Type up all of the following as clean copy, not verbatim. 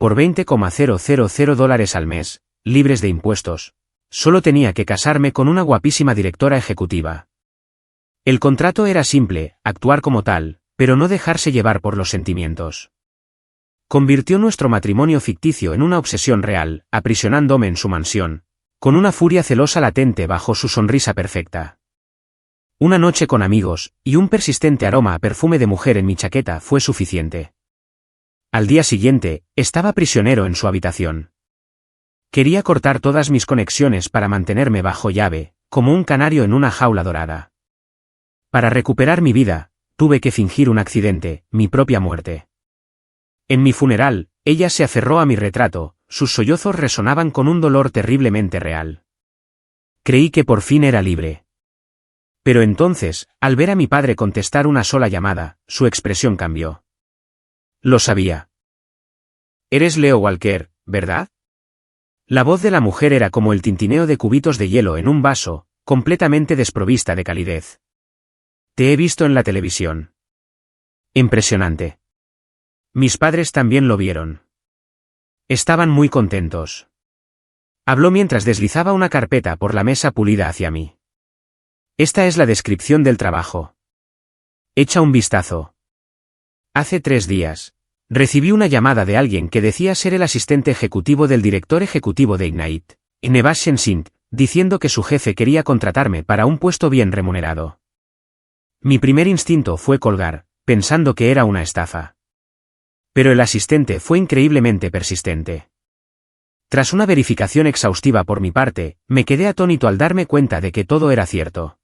por $20,000 al mes, libres de impuestos. Solo tenía que casarme con una guapísima directora ejecutiva. El contrato era simple, actuar como tal, pero no dejarse llevar por los sentimientos. Convirtió nuestro matrimonio ficticio en una obsesión real, aprisionándome en su mansión, con una furia celosa latente bajo su sonrisa perfecta. Una noche con amigos, y un persistente aroma a perfume de mujer en mi chaqueta fue suficiente. Al día siguiente, estaba prisionero en su habitación. Quería cortar todas mis conexiones para mantenerme bajo llave, como un canario en una jaula dorada. Para recuperar mi vida, tuve que fingir un accidente, mi propia muerte. En mi funeral, ella se aferró a mi retrato, sus sollozos resonaban con un dolor terriblemente real. Creí que por fin era libre. Pero entonces, al ver a mi padre contestar una sola llamada, su expresión cambió. Lo sabía. Eres Leo Walker, ¿verdad? La voz de la mujer era como el tintineo de cubitos de hielo en un vaso, completamente desprovista de calidez. Te he visto en la televisión. Impresionante. Mis padres también lo vieron. Estaban muy contentos. Habló mientras deslizaba una carpeta por la mesa pulida hacia mí. Esta es la descripción del trabajo. Echa un vistazo. Hace 3 días, recibí una llamada de alguien que decía ser el asistente ejecutivo del director ejecutivo de Ignite, Innovation Inc., diciendo que su jefe quería contratarme para un puesto bien remunerado. Mi primer instinto fue colgar, pensando que era una estafa. Pero el asistente fue increíblemente persistente. Tras una verificación exhaustiva por mi parte, me quedé atónito al darme cuenta de que todo era cierto.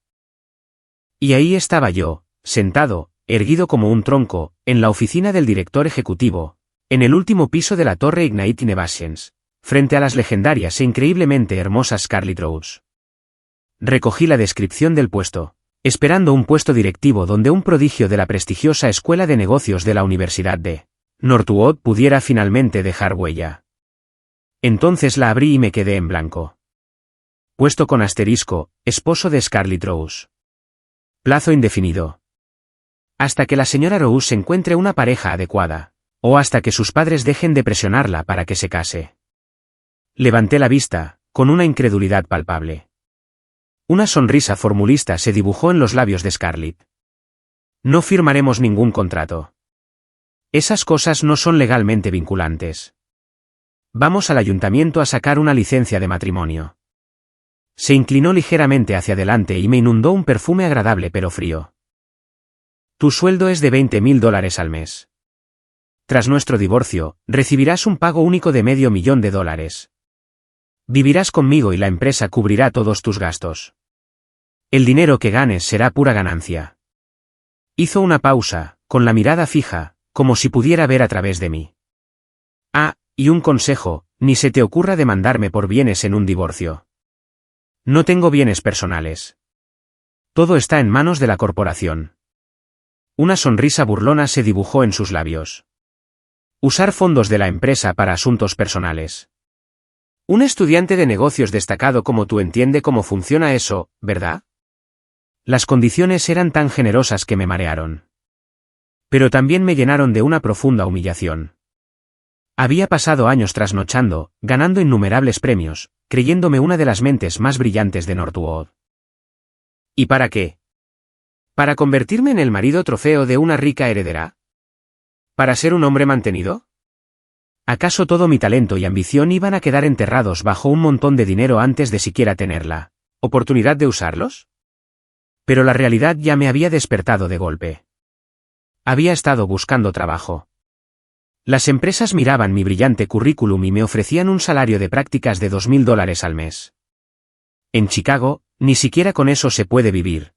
Y ahí estaba yo, sentado, erguido como un tronco, en la oficina del director ejecutivo, en el último piso de la torre Ignite Innovations, frente a las legendarias e increíblemente hermosas Scarlett Rose. Recogí la descripción del puesto, esperando un puesto directivo donde un prodigio de la prestigiosa escuela de negocios de la Universidad de Northwood pudiera finalmente dejar huella. Entonces la abrí y me quedé en blanco. Puesto con asterisco, esposo de Scarlett Rose. Plazo indefinido. Hasta que la señora Rose encuentre una pareja adecuada, o hasta que sus padres dejen de presionarla para que se case. Levanté la vista, con una incredulidad palpable. Una sonrisa formulista se dibujó en los labios de Scarlett. No firmaremos ningún contrato. Esas cosas no son legalmente vinculantes. Vamos al ayuntamiento a sacar una licencia de matrimonio. Se inclinó ligeramente hacia adelante y me inundó un perfume agradable pero frío. Tu sueldo es de $20,000 al mes. Tras nuestro divorcio, recibirás un pago único de $500,000. Vivirás conmigo y la empresa cubrirá todos tus gastos. El dinero que ganes será pura ganancia. Hizo una pausa, con la mirada fija, como si pudiera ver a través de mí. Ah, y un consejo, ni se te ocurra demandarme por bienes en un divorcio. No tengo bienes personales. Todo está en manos de la corporación. Una sonrisa burlona se dibujó en sus labios. Usar fondos de la empresa para asuntos personales. Un estudiante de negocios destacado como tú entiende cómo funciona eso, ¿verdad? Las condiciones eran tan generosas que me marearon. Pero también me llenaron de una profunda humillación. Había pasado años trasnochando, ganando innumerables premios, creyéndome una de las mentes más brillantes de Northwood. ¿Y para qué? ¿Para convertirme en el marido trofeo de una rica heredera? ¿Para ser un hombre mantenido? ¿Acaso todo mi talento y ambición iban a quedar enterrados bajo un montón de dinero antes de siquiera tener la oportunidad de usarlos? Pero la realidad ya me había despertado de golpe. Había estado buscando trabajo. Las empresas miraban mi brillante currículum y me ofrecían un salario de prácticas de $2,000 al mes. En Chicago, ni siquiera con eso se puede vivir.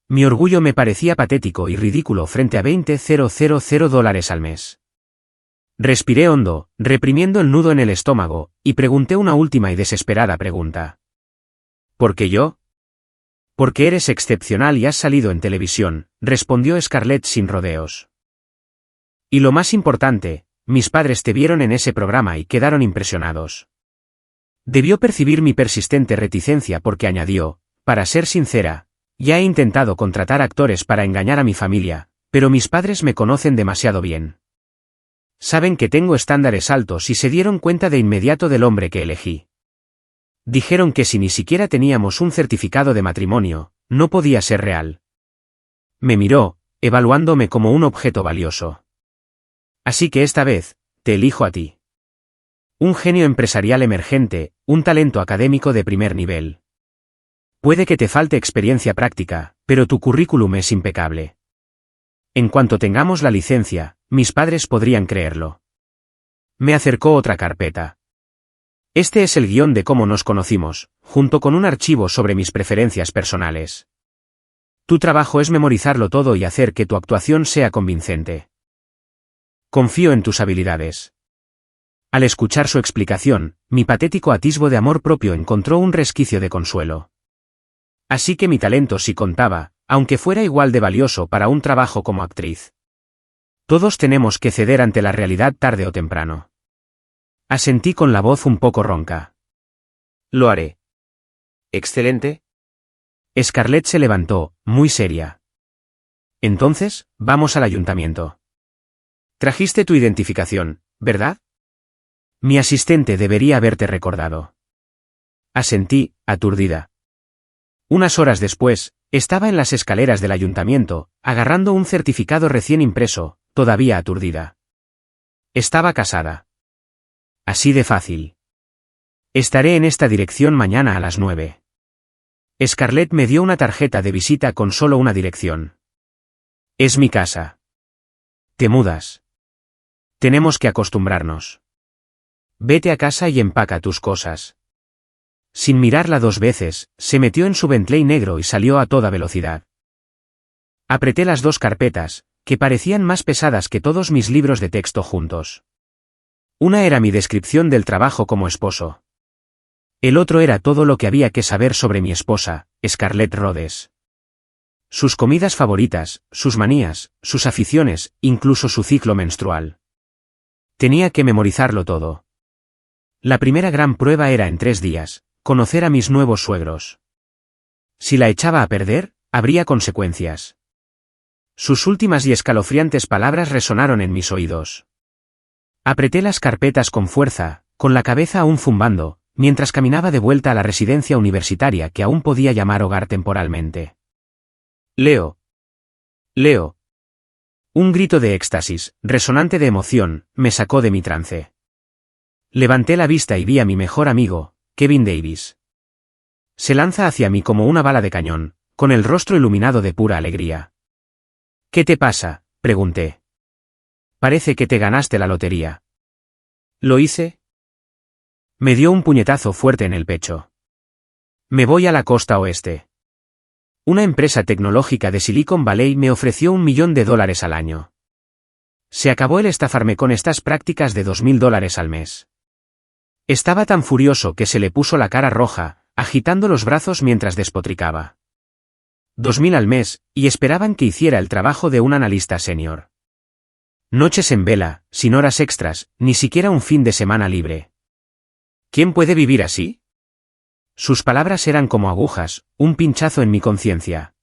Mi orgullo me parecía patético y ridículo frente a $20,000 al mes. Respiré hondo, reprimiendo el nudo en el estómago, y pregunté una última y desesperada pregunta. ¿Por qué yo? Porque eres excepcional y has salido en televisión, respondió Scarlett sin rodeos. Y lo más importante, mis padres te vieron en ese programa y quedaron impresionados. Debió percibir mi persistente reticencia porque añadió, para ser sincera, ya he intentado contratar actores para engañar a mi familia, pero mis padres me conocen demasiado bien. Saben que tengo estándares altos y se dieron cuenta de inmediato del hombre que elegí. Dijeron que si ni siquiera teníamos un certificado de matrimonio, no podía ser real. Me miró, evaluándome como un objeto valioso. Así que esta vez, te elijo a ti. Un genio empresarial emergente, un talento académico de primer nivel. Puede que te falte experiencia práctica, pero tu currículum es impecable. En cuanto tengamos la licencia, mis padres podrían creerlo. Me acercó otra carpeta. Este es el guión de cómo nos conocimos, junto con un archivo sobre mis preferencias personales. Tu trabajo es memorizarlo todo y hacer que tu actuación sea convincente. Confío en tus habilidades. Al escuchar su explicación, mi patético atisbo de amor propio encontró un resquicio de consuelo. Así que mi talento sí contaba, aunque fuera igual de valioso para un trabajo como actriz. Todos tenemos que ceder ante la realidad tarde o temprano. Asentí con la voz un poco ronca. Lo haré. Excelente. Scarlett se levantó, muy seria. Entonces, vamos al ayuntamiento. Trajiste tu identificación, ¿verdad? Mi asistente debería haberte recordado. Asentí, aturdida. Unas horas después, estaba en las escaleras del ayuntamiento, agarrando un certificado recién impreso, todavía aturdida. Estaba casada. Así de fácil. Estaré en esta dirección mañana a las 9. Scarlett me dio una tarjeta de visita con solo una dirección. Es mi casa. Te mudas. Tenemos que acostumbrarnos. Vete a casa y empaca tus cosas. Sin mirarla 2 veces, se metió en su Bentley negro y salió a toda velocidad. Apreté las 2 carpetas, que parecían más pesadas que todos mis libros de texto juntos. Una era mi descripción del trabajo como esposo. El otro era todo lo que había que saber sobre mi esposa, Scarlett Rhodes. Sus comidas favoritas, sus manías, sus aficiones, incluso su ciclo menstrual. Tenía que memorizarlo todo. La primera gran prueba era en 3 días, conocer a mis nuevos suegros. Si la echaba a perder, habría consecuencias. Sus últimas y escalofriantes palabras resonaron en mis oídos. Apreté las carpetas con fuerza, con la cabeza aún zumbando, mientras caminaba de vuelta a la residencia universitaria que aún podía llamar hogar temporalmente. Leo. Leo. Un grito de éxtasis, resonante de emoción, me sacó de mi trance. Levanté la vista y vi a mi mejor amigo, Kevin Davis. Se lanza hacia mí como una bala de cañón, con el rostro iluminado de pura alegría. ¿Qué te pasa?, pregunté. Parece que te ganaste la lotería. ¿Lo hice? Me dio un puñetazo fuerte en el pecho. Me voy a la costa oeste. Una empresa tecnológica de Silicon Valley me ofreció $1 millón al año. Se acabó el estafarme con estas prácticas de $2.000 al mes. Estaba tan furioso que se le puso la cara roja, agitando los brazos mientras despotricaba. 2.000 al mes, y esperaban que hiciera el trabajo de un analista senior. Noches en vela, sin horas extras, ni siquiera un fin de semana libre. ¿Quién puede vivir así? Sus palabras eran como agujas, un pinchazo en mi conciencia.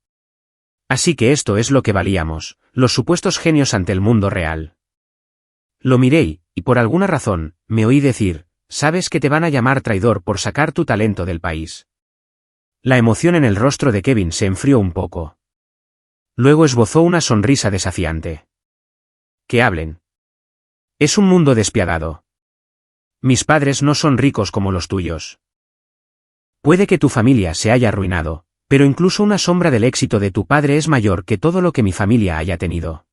Así que esto es lo que valíamos, los supuestos genios ante el mundo real. Lo miré y, por alguna razón, me oí decir, sabes que te van a llamar traidor por sacar tu talento del país. La emoción en el rostro de Kevin se enfrió un poco. Luego esbozó una sonrisa desafiante. Que hablen. Es un mundo despiadado. Mis padres no son ricos como los tuyos. Puede que tu familia se haya arruinado, pero incluso una sombra del éxito de tu padre es mayor que todo lo que mi familia haya tenido.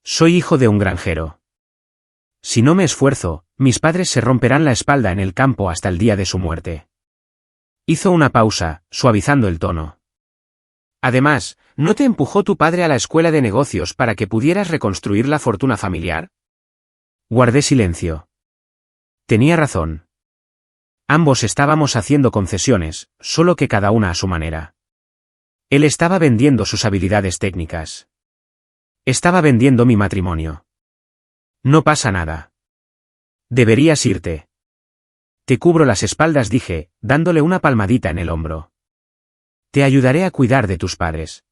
Soy hijo de un granjero. Si no me esfuerzo, mis padres se romperán la espalda en el campo hasta el día de su muerte. Hizo una pausa, suavizando el tono. Además, ¿no te empujó tu padre a la escuela de negocios para que pudieras reconstruir la fortuna familiar? Guardé silencio. Tenía razón. Ambos estábamos haciendo concesiones, solo que cada una a su manera. Él estaba vendiendo sus habilidades técnicas. Estaba vendiendo mi matrimonio. No pasa nada. Deberías irte. Te cubro las espaldas, dije, dándole una palmadita en el hombro. Te ayudaré a cuidar de tus padres.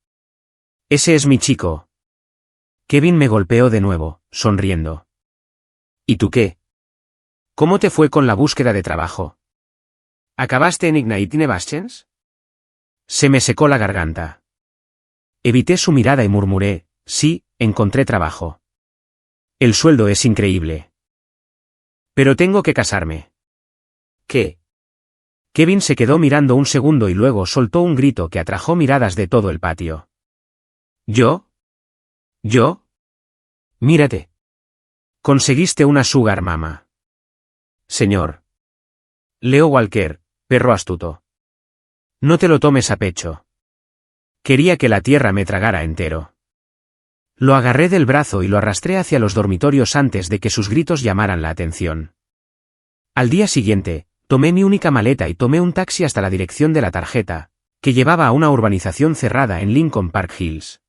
Ese es mi chico. Kevin me golpeó de nuevo, sonriendo. ¿Y tú qué? ¿Cómo te fue con la búsqueda de trabajo? ¿Acabaste en Ignite Bastions? Se me secó la garganta. Evité su mirada y murmuré, sí, encontré trabajo. El sueldo es increíble. Pero tengo que casarme. ¿Qué? Kevin se quedó mirando un segundo y luego soltó un grito que atrajo miradas de todo el patio. ¿Yo? ¿Yo? Mírate. Conseguiste una sugar mama. Señor. Leo Walker, perro astuto. No te lo tomes a pecho. Quería que la tierra me tragara entero. Lo agarré del brazo y lo arrastré hacia los dormitorios antes de que sus gritos llamaran la atención. Al día siguiente, tomé mi única maleta y tomé un taxi hasta la dirección de la tarjeta, que llevaba a una urbanización cerrada en Lincoln Park Hills.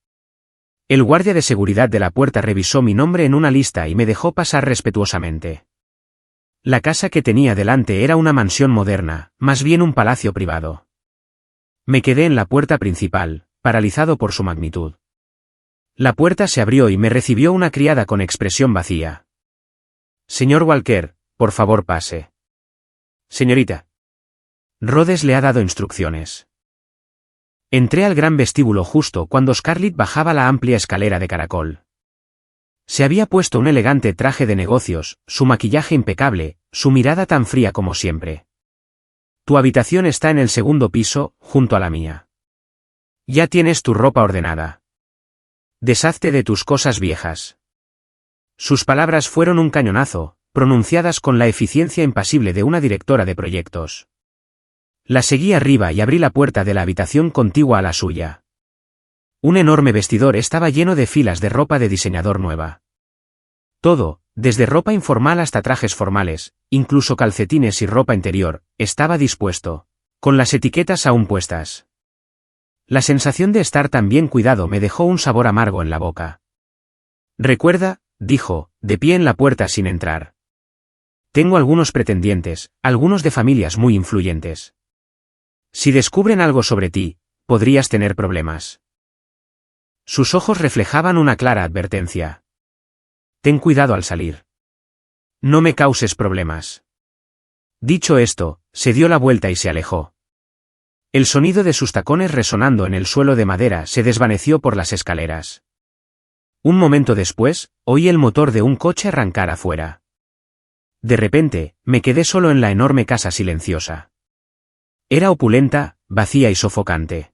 El guardia de seguridad de la puerta revisó mi nombre en una lista y me dejó pasar respetuosamente. La casa que tenía delante era una mansión moderna, más bien un palacio privado. Me quedé en la puerta principal, paralizado por su magnitud. La puerta se abrió y me recibió una criada con expresión vacía. Señor Walker, por favor pase. Señorita. Rhodes le ha dado instrucciones. Entré al gran vestíbulo justo cuando Scarlett bajaba la amplia escalera de caracol. Se había puesto un elegante traje de negocios, su maquillaje impecable, su mirada tan fría como siempre. Tu habitación está en el segundo piso, junto a la mía. Ya tienes tu ropa ordenada. Deshazte de tus cosas viejas. Sus palabras fueron un cañonazo, pronunciadas con la eficiencia impasible de una directora de proyectos. La seguí arriba y abrí la puerta de la habitación contigua a la suya. Un enorme vestidor estaba lleno de filas de ropa de diseñador nueva. Todo, desde ropa informal hasta trajes formales, incluso calcetines y ropa interior, estaba dispuesto, con las etiquetas aún puestas. La sensación de estar tan bien cuidado me dejó un sabor amargo en la boca. Recuerda, dijo, de pie en la puerta sin entrar. Tengo algunos pretendientes, algunos de familias muy influyentes. Si descubren algo sobre ti, podrías tener problemas. Sus ojos reflejaban una clara advertencia. Ten cuidado al salir. No me causes problemas. Dicho esto, se dio la vuelta y se alejó. El sonido de sus tacones resonando en el suelo de madera se desvaneció por las escaleras. Un momento después, oí el motor de un coche arrancar afuera. De repente, me quedé solo en la enorme casa silenciosa. Era opulenta, vacía y sofocante.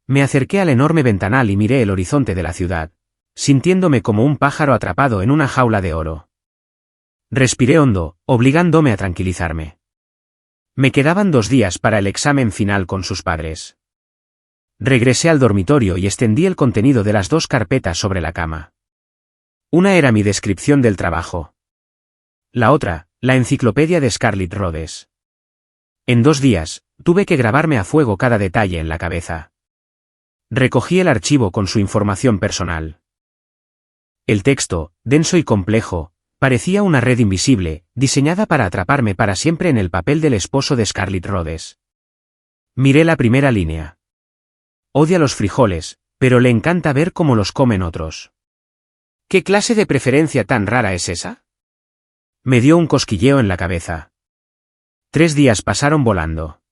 Me acerqué al enorme ventanal y miré el horizonte de la ciudad, sintiéndome como un pájaro atrapado en una jaula de oro. Respiré hondo, obligándome a tranquilizarme. Me quedaban 2 días para el examen final con sus padres. Regresé al dormitorio y extendí el contenido de las 2 carpetas sobre la cama. Una era mi descripción del trabajo. La otra, la enciclopedia de Scarlett Rhodes. En 2 días, tuve que grabarme a fuego cada detalle en la cabeza. Recogí el archivo con su información personal. El texto, denso y complejo, parecía una red invisible, diseñada para atraparme para siempre en el papel del esposo de Scarlett Rhodes. Miré la primera línea. Odia los frijoles, pero le encanta ver cómo los comen otros. ¿Qué clase de preferencia tan rara es esa? Me dio un cosquilleo en la cabeza. 3 días pasaron volando.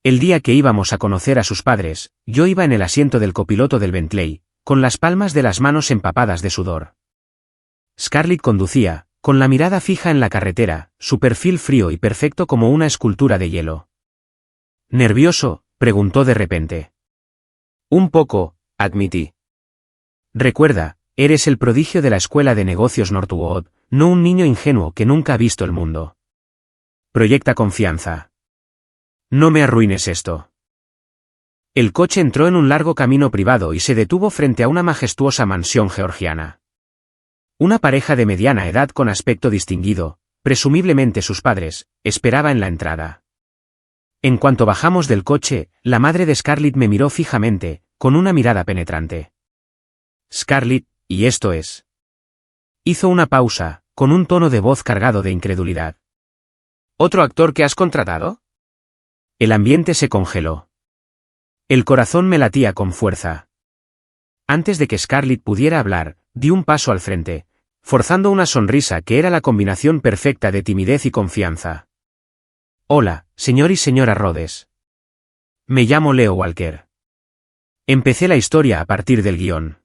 El día que íbamos a conocer a sus padres, yo iba en el asiento del copiloto del Bentley, con las palmas de las manos empapadas de sudor. Scarlett conducía, con la mirada fija en la carretera, su perfil frío y perfecto como una escultura de hielo. ¿Nervioso?, preguntó de repente. Un poco, admití. Recuerda, eres el prodigio de la escuela de negocios Northwood, no un niño ingenuo que nunca ha visto el mundo. Proyecta confianza. No me arruines esto. El coche entró en un largo camino privado y se detuvo frente a una majestuosa mansión georgiana. Una pareja de mediana edad con aspecto distinguido, presumiblemente sus padres, esperaba en la entrada. En cuanto bajamos del coche, la madre de Scarlett me miró fijamente, con una mirada penetrante. Scarlett, ¿y esto es? Hizo una pausa, con un tono de voz cargado de incredulidad. ¿Otro actor que has contratado? El ambiente se congeló. El corazón me latía con fuerza. Antes de que Scarlett pudiera hablar, di un paso al frente, forzando una sonrisa que era la combinación perfecta de timidez y confianza. Hola, señor y señora Rhodes. Me llamo Leo Walker. Empecé la historia a partir del guión.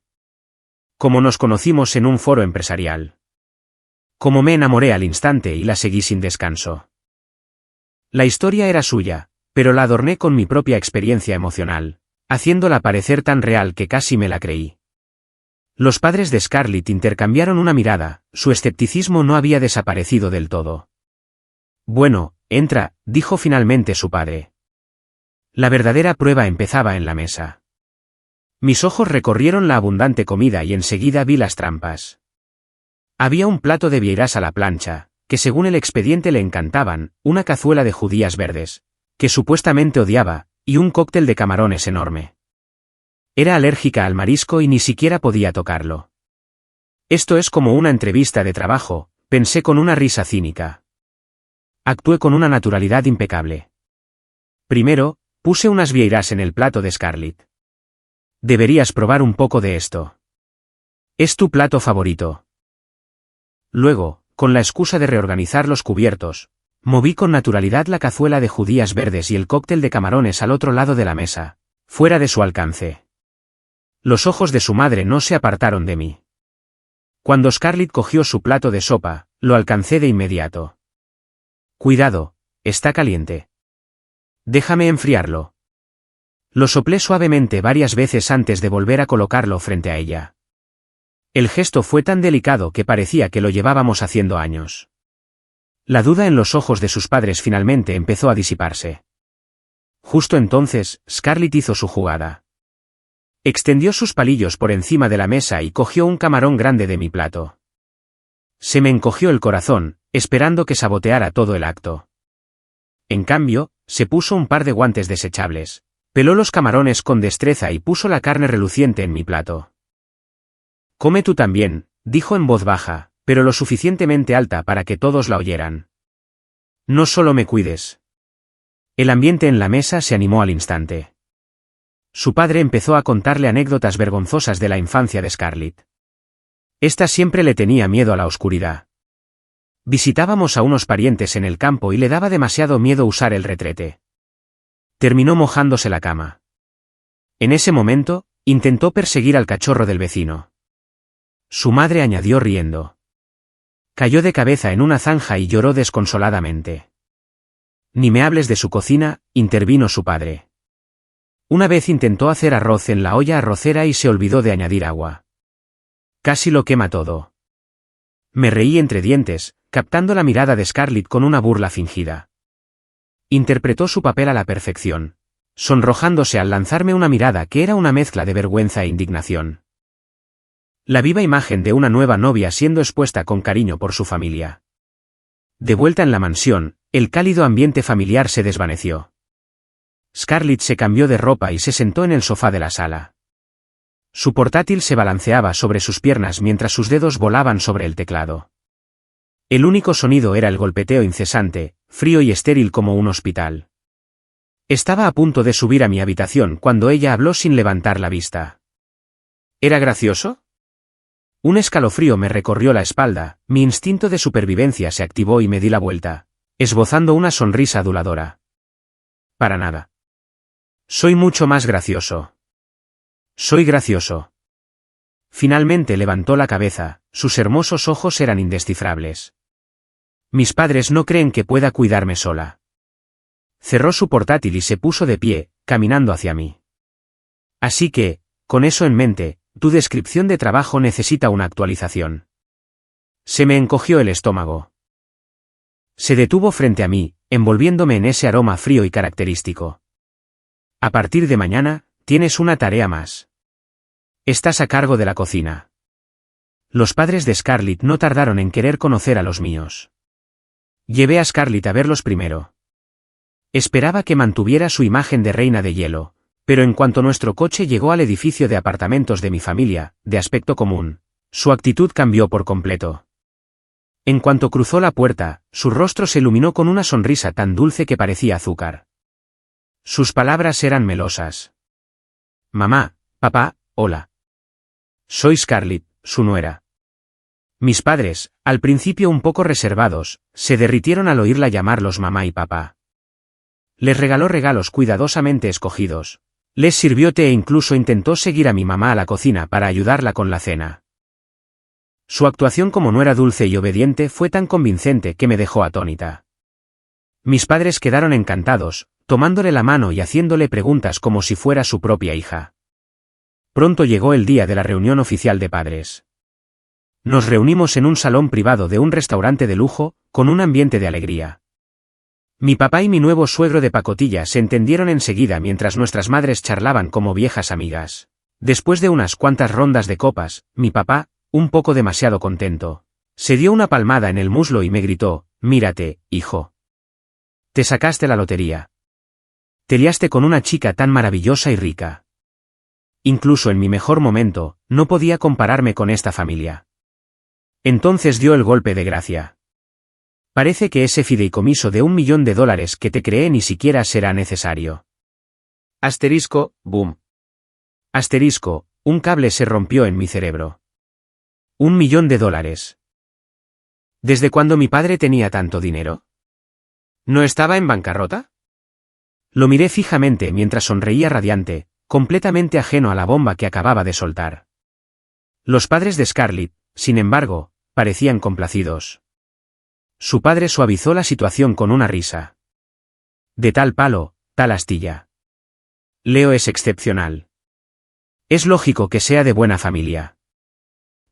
Cómo nos conocimos en un foro empresarial. Cómo me enamoré al instante y la seguí sin descanso. La historia era suya, pero la adorné con mi propia experiencia emocional, haciéndola parecer tan real que casi me la creí. Los padres de Scarlett intercambiaron una mirada, su escepticismo no había desaparecido del todo. Bueno, entra, dijo finalmente su padre. La verdadera prueba empezaba en la mesa. Mis ojos recorrieron la abundante comida y enseguida vi las trampas. Había un plato de vieiras a la plancha, que según el expediente le encantaban, una cazuela de judías verdes, que supuestamente odiaba, y un cóctel de camarones enorme. Era alérgica al marisco y ni siquiera podía tocarlo. Esto es como una entrevista de trabajo, pensé con una risa cínica. Actué con una naturalidad impecable. Primero, puse unas vieiras en el plato de Scarlett. Deberías probar un poco de esto. Es tu plato favorito. Luego, con la excusa de reorganizar los cubiertos, moví con naturalidad la cazuela de judías verdes y el cóctel de camarones al otro lado de la mesa, fuera de su alcance. Los ojos de su madre no se apartaron de mí. Cuando Scarlett cogió su plato de sopa, lo alcancé de inmediato. Cuidado, está caliente. Déjame enfriarlo. Lo soplé suavemente varias veces antes de volver a colocarlo frente a ella. El gesto fue tan delicado que parecía que lo llevábamos haciendo años. La duda en los ojos de sus padres finalmente empezó a disiparse. Justo entonces, Scarlett hizo su jugada. Extendió sus palillos por encima de la mesa y cogió un camarón grande de mi plato. Se me encogió el corazón, esperando que saboteara todo el acto. En cambio, se puso un par de guantes desechables, peló los camarones con destreza y puso la carne reluciente en mi plato. Come tú también, dijo en voz baja, pero lo suficientemente alta para que todos la oyeran. No solo me cuides. El ambiente en la mesa se animó al instante. Su padre empezó a contarle anécdotas vergonzosas de la infancia de Scarlett. Esta siempre le tenía miedo a la oscuridad. Visitábamos a unos parientes en el campo y le daba demasiado miedo usar el retrete. Terminó mojándose la cama. En ese momento, intentó perseguir al cachorro del vecino. Su madre añadió riendo. Cayó de cabeza en una zanja y lloró desconsoladamente. Ni me hables de su cocina, intervino su padre. Una vez intentó hacer arroz en la olla arrocera y se olvidó de añadir agua. Casi lo quema todo. Me reí entre dientes, captando la mirada de Scarlett con una burla fingida. Interpretó su papel a la perfección, sonrojándose al lanzarme una mirada que era una mezcla de vergüenza e indignación. La viva imagen de una nueva novia siendo expuesta con cariño por su familia. De vuelta en la mansión, el cálido ambiente familiar se desvaneció. Scarlett se cambió de ropa y se sentó en el sofá de la sala. Su portátil se balanceaba sobre sus piernas mientras sus dedos volaban sobre el teclado. El único sonido era el golpeteo incesante, frío y estéril como un hospital. Estaba a punto de subir a mi habitación cuando ella habló sin levantar la vista. ¿Era gracioso? Un escalofrío me recorrió la espalda, mi instinto de supervivencia se activó y me di la vuelta, esbozando una sonrisa aduladora. Para nada. Soy mucho más gracioso. Soy gracioso. Finalmente levantó la cabeza, sus hermosos ojos eran indescifrables. Mis padres no creen que pueda cuidarme sola. Cerró su portátil y se puso de pie, caminando hacia mí. Así que, con eso en mente, tu descripción de trabajo necesita una actualización. Se me encogió el estómago. Se detuvo frente a mí, envolviéndome en ese aroma frío y característico. A partir de mañana, tienes una tarea más. Estás a cargo de la cocina. Los padres de Scarlett no tardaron en querer conocer a los míos. Llevé a Scarlett a verlos primero. Esperaba que mantuviera su imagen de reina de hielo, pero en cuanto nuestro coche llegó al edificio de apartamentos de mi familia, de aspecto común, su actitud cambió por completo. En cuanto cruzó la puerta, su rostro se iluminó con una sonrisa tan dulce que parecía azúcar. Sus palabras eran melosas. Mamá, papá, hola. Soy Scarlett, su nuera. Mis padres, al principio un poco reservados, se derritieron al oírla llamarlos mamá y papá. Les regaló regalos cuidadosamente escogidos. Les sirvió té e incluso intentó seguir a mi mamá a la cocina para ayudarla con la cena. Su actuación como nuera dulce y obediente fue tan convincente que me dejó atónita. Mis padres quedaron encantados, tomándole la mano y haciéndole preguntas como si fuera su propia hija. Pronto llegó el día de la reunión oficial de padres. Nos reunimos en un salón privado de un restaurante de lujo, con un ambiente de alegría. Mi papá y mi nuevo suegro de pacotilla se entendieron enseguida mientras nuestras madres charlaban como viejas amigas. Después de unas cuantas rondas de copas, mi papá, un poco demasiado contento, se dio una palmada en el muslo y me gritó: «Mírate, hijo. Te sacaste la lotería. Te liaste con una chica tan maravillosa y rica. Incluso en mi mejor momento, no podía compararme con esta familia». Entonces dio el golpe de gracia. Parece que ese fideicomiso de $1 millón que te creé ni siquiera será necesario. Asterisco, boom. Asterisco, un cable se rompió en mi cerebro. $1 millón. ¿Desde cuándo mi padre tenía tanto dinero? ¿No estaba en bancarrota? Lo miré fijamente mientras sonreía radiante, completamente ajeno a la bomba que acababa de soltar. Los padres de Scarlett, sin embargo, parecían complacidos. Su padre suavizó la situación con una risa. De tal palo, tal astilla. Leo es excepcional. Es lógico que sea de buena familia.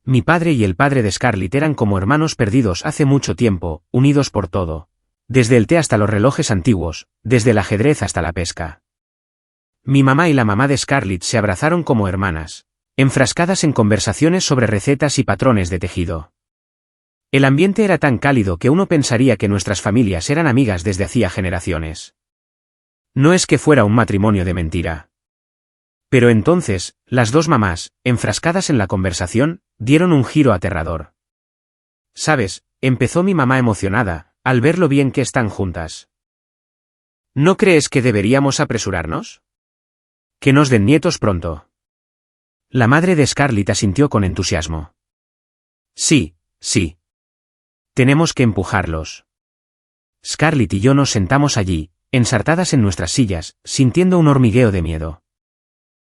Mi padre y el padre de Scarlett eran como hermanos perdidos hace mucho tiempo, unidos por todo. Desde el té hasta los relojes antiguos, desde el ajedrez hasta la pesca. Mi mamá y la mamá de Scarlett se abrazaron como hermanas, enfrascadas en conversaciones sobre recetas y patrones de tejido. El ambiente era tan cálido que uno pensaría que nuestras familias eran amigas desde hacía generaciones. No es que fuera un matrimonio de mentira. Pero entonces, las dos mamás, enfrascadas en la conversación, dieron un giro aterrador. «¿Sabes?», empezó mi mamá emocionada, al ver lo bien que están juntas. «¿No crees que deberíamos apresurarnos? Que nos den nietos pronto». La madre de Scarlett asintió con entusiasmo. «Sí, sí. Tenemos que empujarlos». Scarlett y yo nos sentamos allí, ensartadas en nuestras sillas, sintiendo un hormigueo de miedo.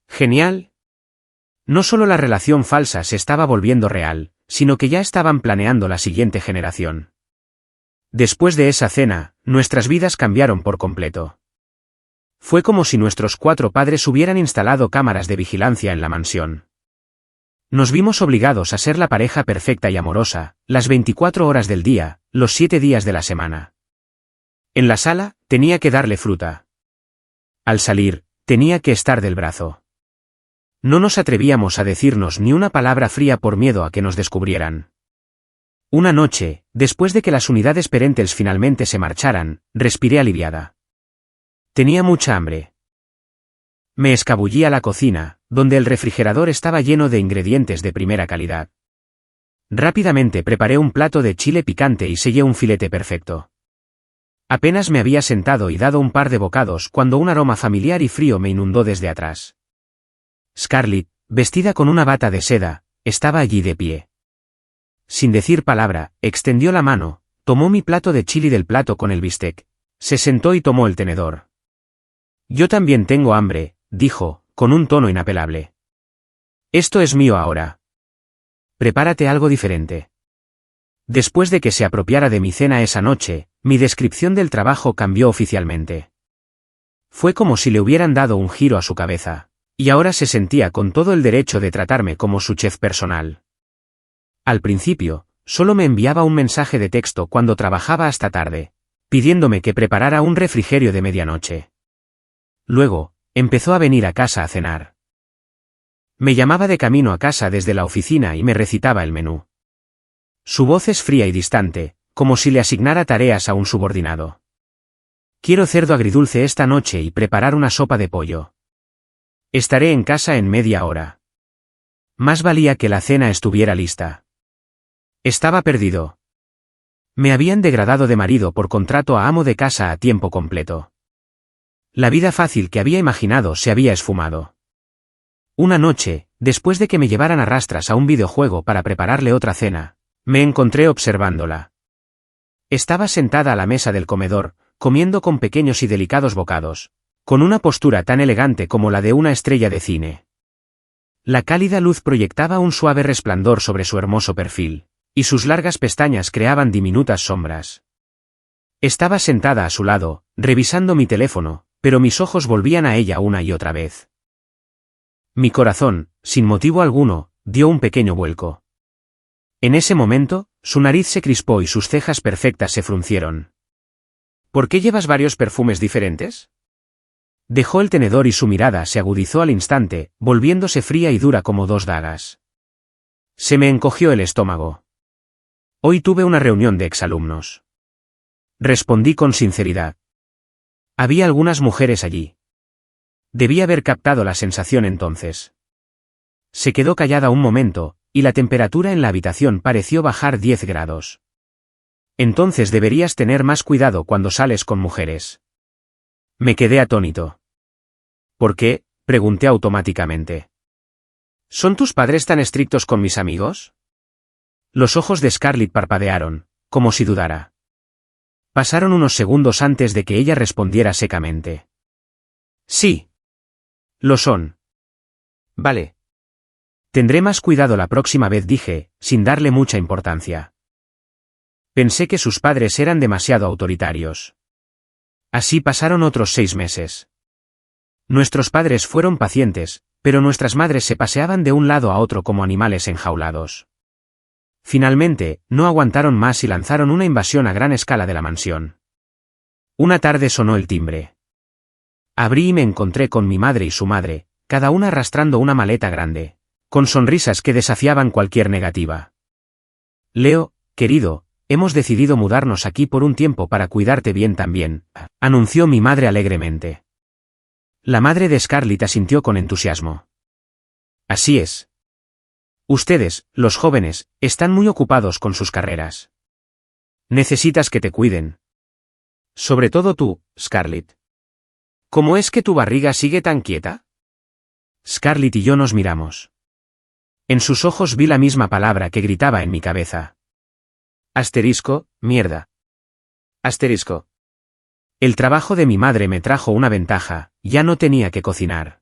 Genial. No solo la relación falsa se estaba volviendo real, sino que ya estaban planeando la siguiente generación. Después de esa cena, nuestras vidas cambiaron por completo. Fue como si nuestros 4 padres hubieran instalado cámaras de vigilancia en la mansión. Nos vimos obligados a ser la pareja perfecta y amorosa, las 24 horas del día, los 7 días de la semana. En la sala, tenía que darle fruta. Al salir, tenía que estar del brazo. No nos atrevíamos a decirnos ni una palabra fría por miedo a que nos descubrieran. Una noche, después de que las unidades parentales finalmente se marcharan, respiré aliviada. Tenía mucha hambre. Me escabullí a la cocina, donde el refrigerador estaba lleno de ingredientes de primera calidad. Rápidamente preparé un plato de chile picante y sellé un filete perfecto. Apenas me había sentado y dado un par de bocados cuando un aroma familiar y frío me inundó desde atrás. Scarlett, vestida con una bata de seda, estaba allí de pie. Sin decir palabra, extendió la mano, tomó mi plato de chili del plato con el bistec, se sentó y tomó el tenedor. «Yo también tengo hambre», dijo, con un tono inapelable. «Esto es mío ahora. Prepárate algo diferente». Después de que se apropiara de mi cena esa noche, mi descripción del trabajo cambió oficialmente. Fue como si le hubieran dado un giro a su cabeza, y ahora se sentía con todo el derecho de tratarme como su chef personal. Al principio, solo me enviaba un mensaje de texto cuando trabajaba hasta tarde, pidiéndome que preparara un refrigerio de medianoche. Luego, empezó a venir a casa a cenar. Me llamaba de camino a casa desde la oficina y me recitaba el menú. Su voz es fría y distante, como si le asignara tareas a un subordinado. «Quiero cerdo agridulce esta noche y preparar una sopa de pollo. Estaré en casa en media hora». Más valía que la cena estuviera lista. Estaba perdido. Me habían degradado de marido por contrato a amo de casa a tiempo completo. La vida fácil que había imaginado se había esfumado. Una noche, después de que me llevaran a rastras a un videojuego para prepararle otra cena, Me encontré observándola. Estaba sentada a la mesa del comedor, comiendo con pequeños y delicados bocados, con una postura tan elegante como la de una estrella de cine. La cálida luz proyectaba un suave resplandor sobre su hermoso perfil, y sus largas pestañas creaban diminutas sombras. Estaba sentada a su lado, revisando mi teléfono, pero mis ojos volvían a ella una y otra vez. Mi corazón, sin motivo alguno, dio un pequeño vuelco. En ese momento, su nariz se crispó y sus cejas perfectas se fruncieron. ¿Por qué llevas varios perfumes diferentes? Dejó el tenedor y su mirada se agudizó al instante, volviéndose fría y dura como dos dagas. Se me encogió el estómago. Hoy tuve una reunión de exalumnos. Respondí con sinceridad. Había algunas mujeres allí. Debí haber captado la sensación entonces. Se quedó callada un momento, y la temperatura en la habitación pareció bajar 10 grados. Entonces deberías tener más cuidado cuando sales con mujeres. Me quedé atónito. ¿Por qué?, pregunté automáticamente. ¿Son tus padres tan estrictos con mis amigos? Los ojos de Scarlett parpadearon, como si dudara. Pasaron unos segundos antes de que ella respondiera secamente. Sí. Lo son. Vale. Tendré más cuidado la próxima vez, dije, sin darle mucha importancia. Pensé que sus padres eran demasiado autoritarios. Así pasaron otros 6 meses. Nuestros padres fueron pacientes, pero nuestras madres se paseaban de un lado a otro como animales enjaulados. Finalmente, no aguantaron más y lanzaron una invasión a gran escala de la mansión. Una tarde sonó el timbre. Abrí y me encontré con mi madre y su madre, cada una arrastrando una maleta grande, con sonrisas que desafiaban cualquier negativa. Leo, querido, hemos decidido mudarnos aquí por un tiempo para cuidarte bien también, anunció mi madre alegremente. La madre de Scarlett asintió con entusiasmo. Así es. Ustedes, los jóvenes, están muy ocupados con sus carreras. Necesitas que te cuiden. Sobre todo tú, Scarlett. ¿Cómo es que tu barriga sigue tan quieta? Scarlett y yo nos miramos. En sus ojos vi la misma palabra que gritaba en mi cabeza. Asterisco, mierda. Asterisco. El trabajo de mi madre me trajo una ventaja, ya no tenía que cocinar.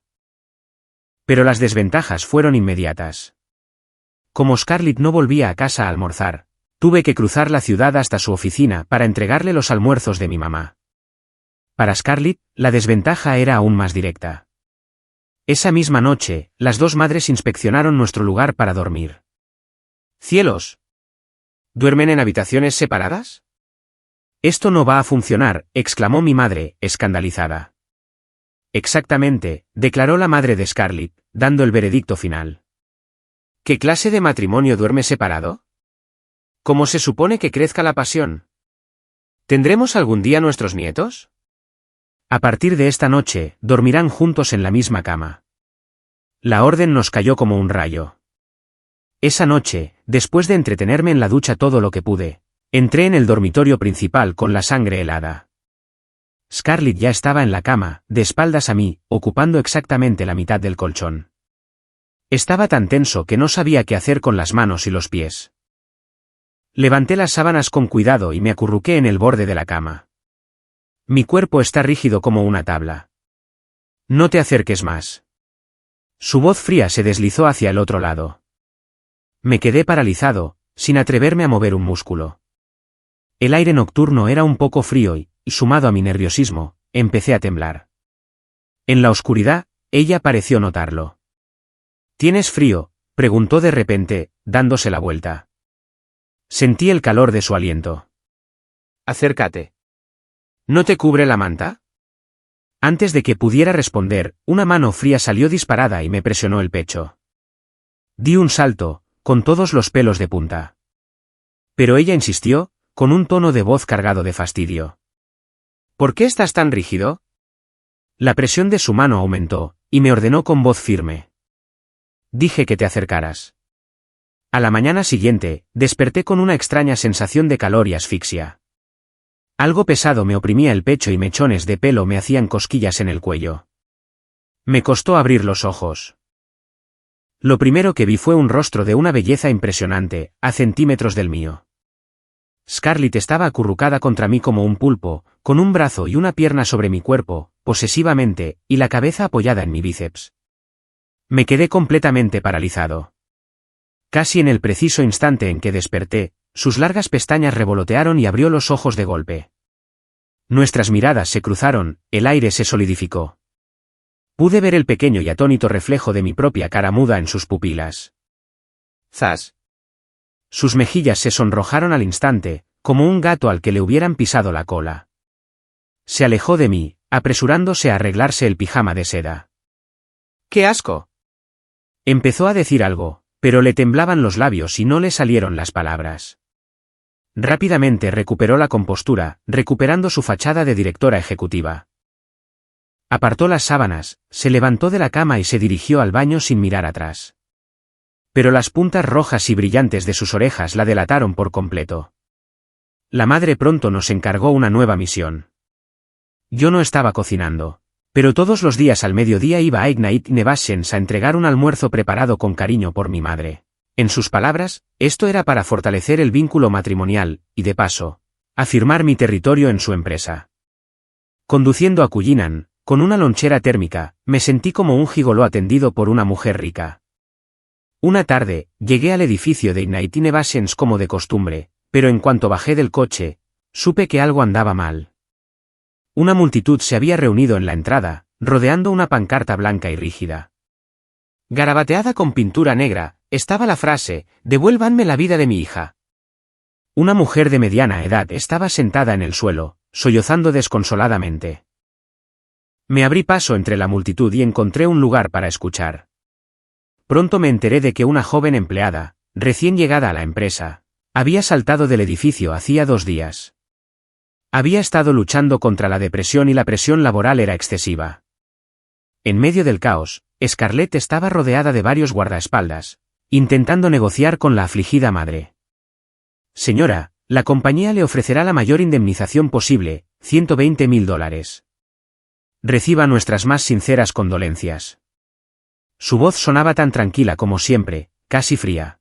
Pero las desventajas fueron inmediatas. Como Scarlett no volvía a casa a almorzar, tuve que cruzar la ciudad hasta su oficina para entregarle los almuerzos de mi mamá. Para Scarlett, la desventaja era aún más directa. Esa misma noche, las dos madres inspeccionaron nuestro lugar para dormir. ¡Cielos! ¿Duermen en habitaciones separadas? Esto no va a funcionar, exclamó mi madre, escandalizada. Exactamente, declaró la madre de Scarlett, dando el veredicto final. ¿Qué clase de matrimonio duerme separado? ¿Cómo se supone que crezca la pasión? ¿Tendremos algún día nuestros nietos? A partir de esta noche, dormirán juntos en la misma cama. La orden nos cayó como un rayo. Esa noche, después de entretenerme en la ducha todo lo que pude, entré en el dormitorio principal con la sangre helada. Scarlett ya estaba en la cama, de espaldas a mí, ocupando exactamente la mitad del colchón. Estaba tan tenso que no sabía qué hacer con las manos y los pies. Levanté las sábanas con cuidado y me acurruqué en el borde de la cama. Mi cuerpo está rígido como una tabla. No te acerques más. Su voz fría se deslizó hacia el otro lado. Me quedé paralizado, sin atreverme a mover un músculo. El aire nocturno era un poco frío y, sumado a mi nerviosismo, empecé a temblar. En la oscuridad, ella pareció notarlo. ¿Tienes frío?, preguntó de repente, dándose la vuelta. Sentí el calor de su aliento. Acércate. ¿No te cubre la manta? Antes de que pudiera responder, una mano fría salió disparada y me presionó el pecho. Di un salto, con todos los pelos de punta. Pero ella insistió, con un tono de voz cargado de fastidio. ¿Por qué estás tan rígido? La presión de su mano aumentó, y me ordenó con voz firme. Dije que te acercaras. A la mañana siguiente, desperté con una extraña sensación de calor y asfixia. Algo pesado me oprimía el pecho y mechones de pelo me hacían cosquillas en el cuello. Me costó abrir los ojos. Lo primero que vi fue un rostro de una belleza impresionante, a centímetros del mío. Scarlett estaba acurrucada contra mí como un pulpo, con un brazo y una pierna sobre mi cuerpo, posesivamente, y la cabeza apoyada en mi bíceps. Me quedé completamente paralizado. Casi en el preciso instante en que desperté, sus largas pestañas revolotearon y abrió los ojos de golpe. Nuestras miradas se cruzaron, el aire se solidificó. Pude ver el pequeño y atónito reflejo de mi propia cara muda en sus pupilas. ¡Zas! Sus mejillas se sonrojaron al instante, como un gato al que le hubieran pisado la cola. Se alejó de mí, apresurándose a arreglarse el pijama de seda. ¡Qué asco! Empezó a decir algo, pero le temblaban los labios y no le salieron las palabras. Rápidamente recuperó la compostura, recuperando su fachada de directora ejecutiva. Apartó las sábanas, se levantó de la cama y se dirigió al baño sin mirar atrás. Pero las puntas rojas y brillantes de sus orejas la delataron por completo. La madre pronto nos encargó una nueva misión. Yo no estaba cocinando, pero todos los días al mediodía iba a Ignite Nevations a entregar un almuerzo preparado con cariño por mi madre. En sus palabras, esto era para fortalecer el vínculo matrimonial, y de paso, afirmar mi territorio en su empresa. Conduciendo a Cullinan, con una lonchera térmica, me sentí como un gigoló atendido por una mujer rica. Una tarde, llegué al edificio de Ignite Nevations como de costumbre, pero en cuanto bajé del coche, supe que algo andaba mal. Una multitud se había reunido en la entrada, rodeando una pancarta blanca y rígida. Garabateada con pintura negra, estaba la frase, «Devuélvanme la vida de mi hija». Una mujer de mediana edad estaba sentada en el suelo, sollozando desconsoladamente. Me abrí paso entre la multitud y encontré un lugar para escuchar. Pronto me enteré de que una joven empleada, recién llegada a la empresa, había saltado del edificio hacía 2 días. Había estado luchando contra la depresión y la presión laboral era excesiva. En medio del caos, Scarlett estaba rodeada de varios guardaespaldas, intentando negociar con la afligida madre. «Señora, la compañía le ofrecerá la mayor indemnización posible, $120.000. Reciba nuestras más sinceras condolencias». Su voz sonaba tan tranquila como siempre, casi fría.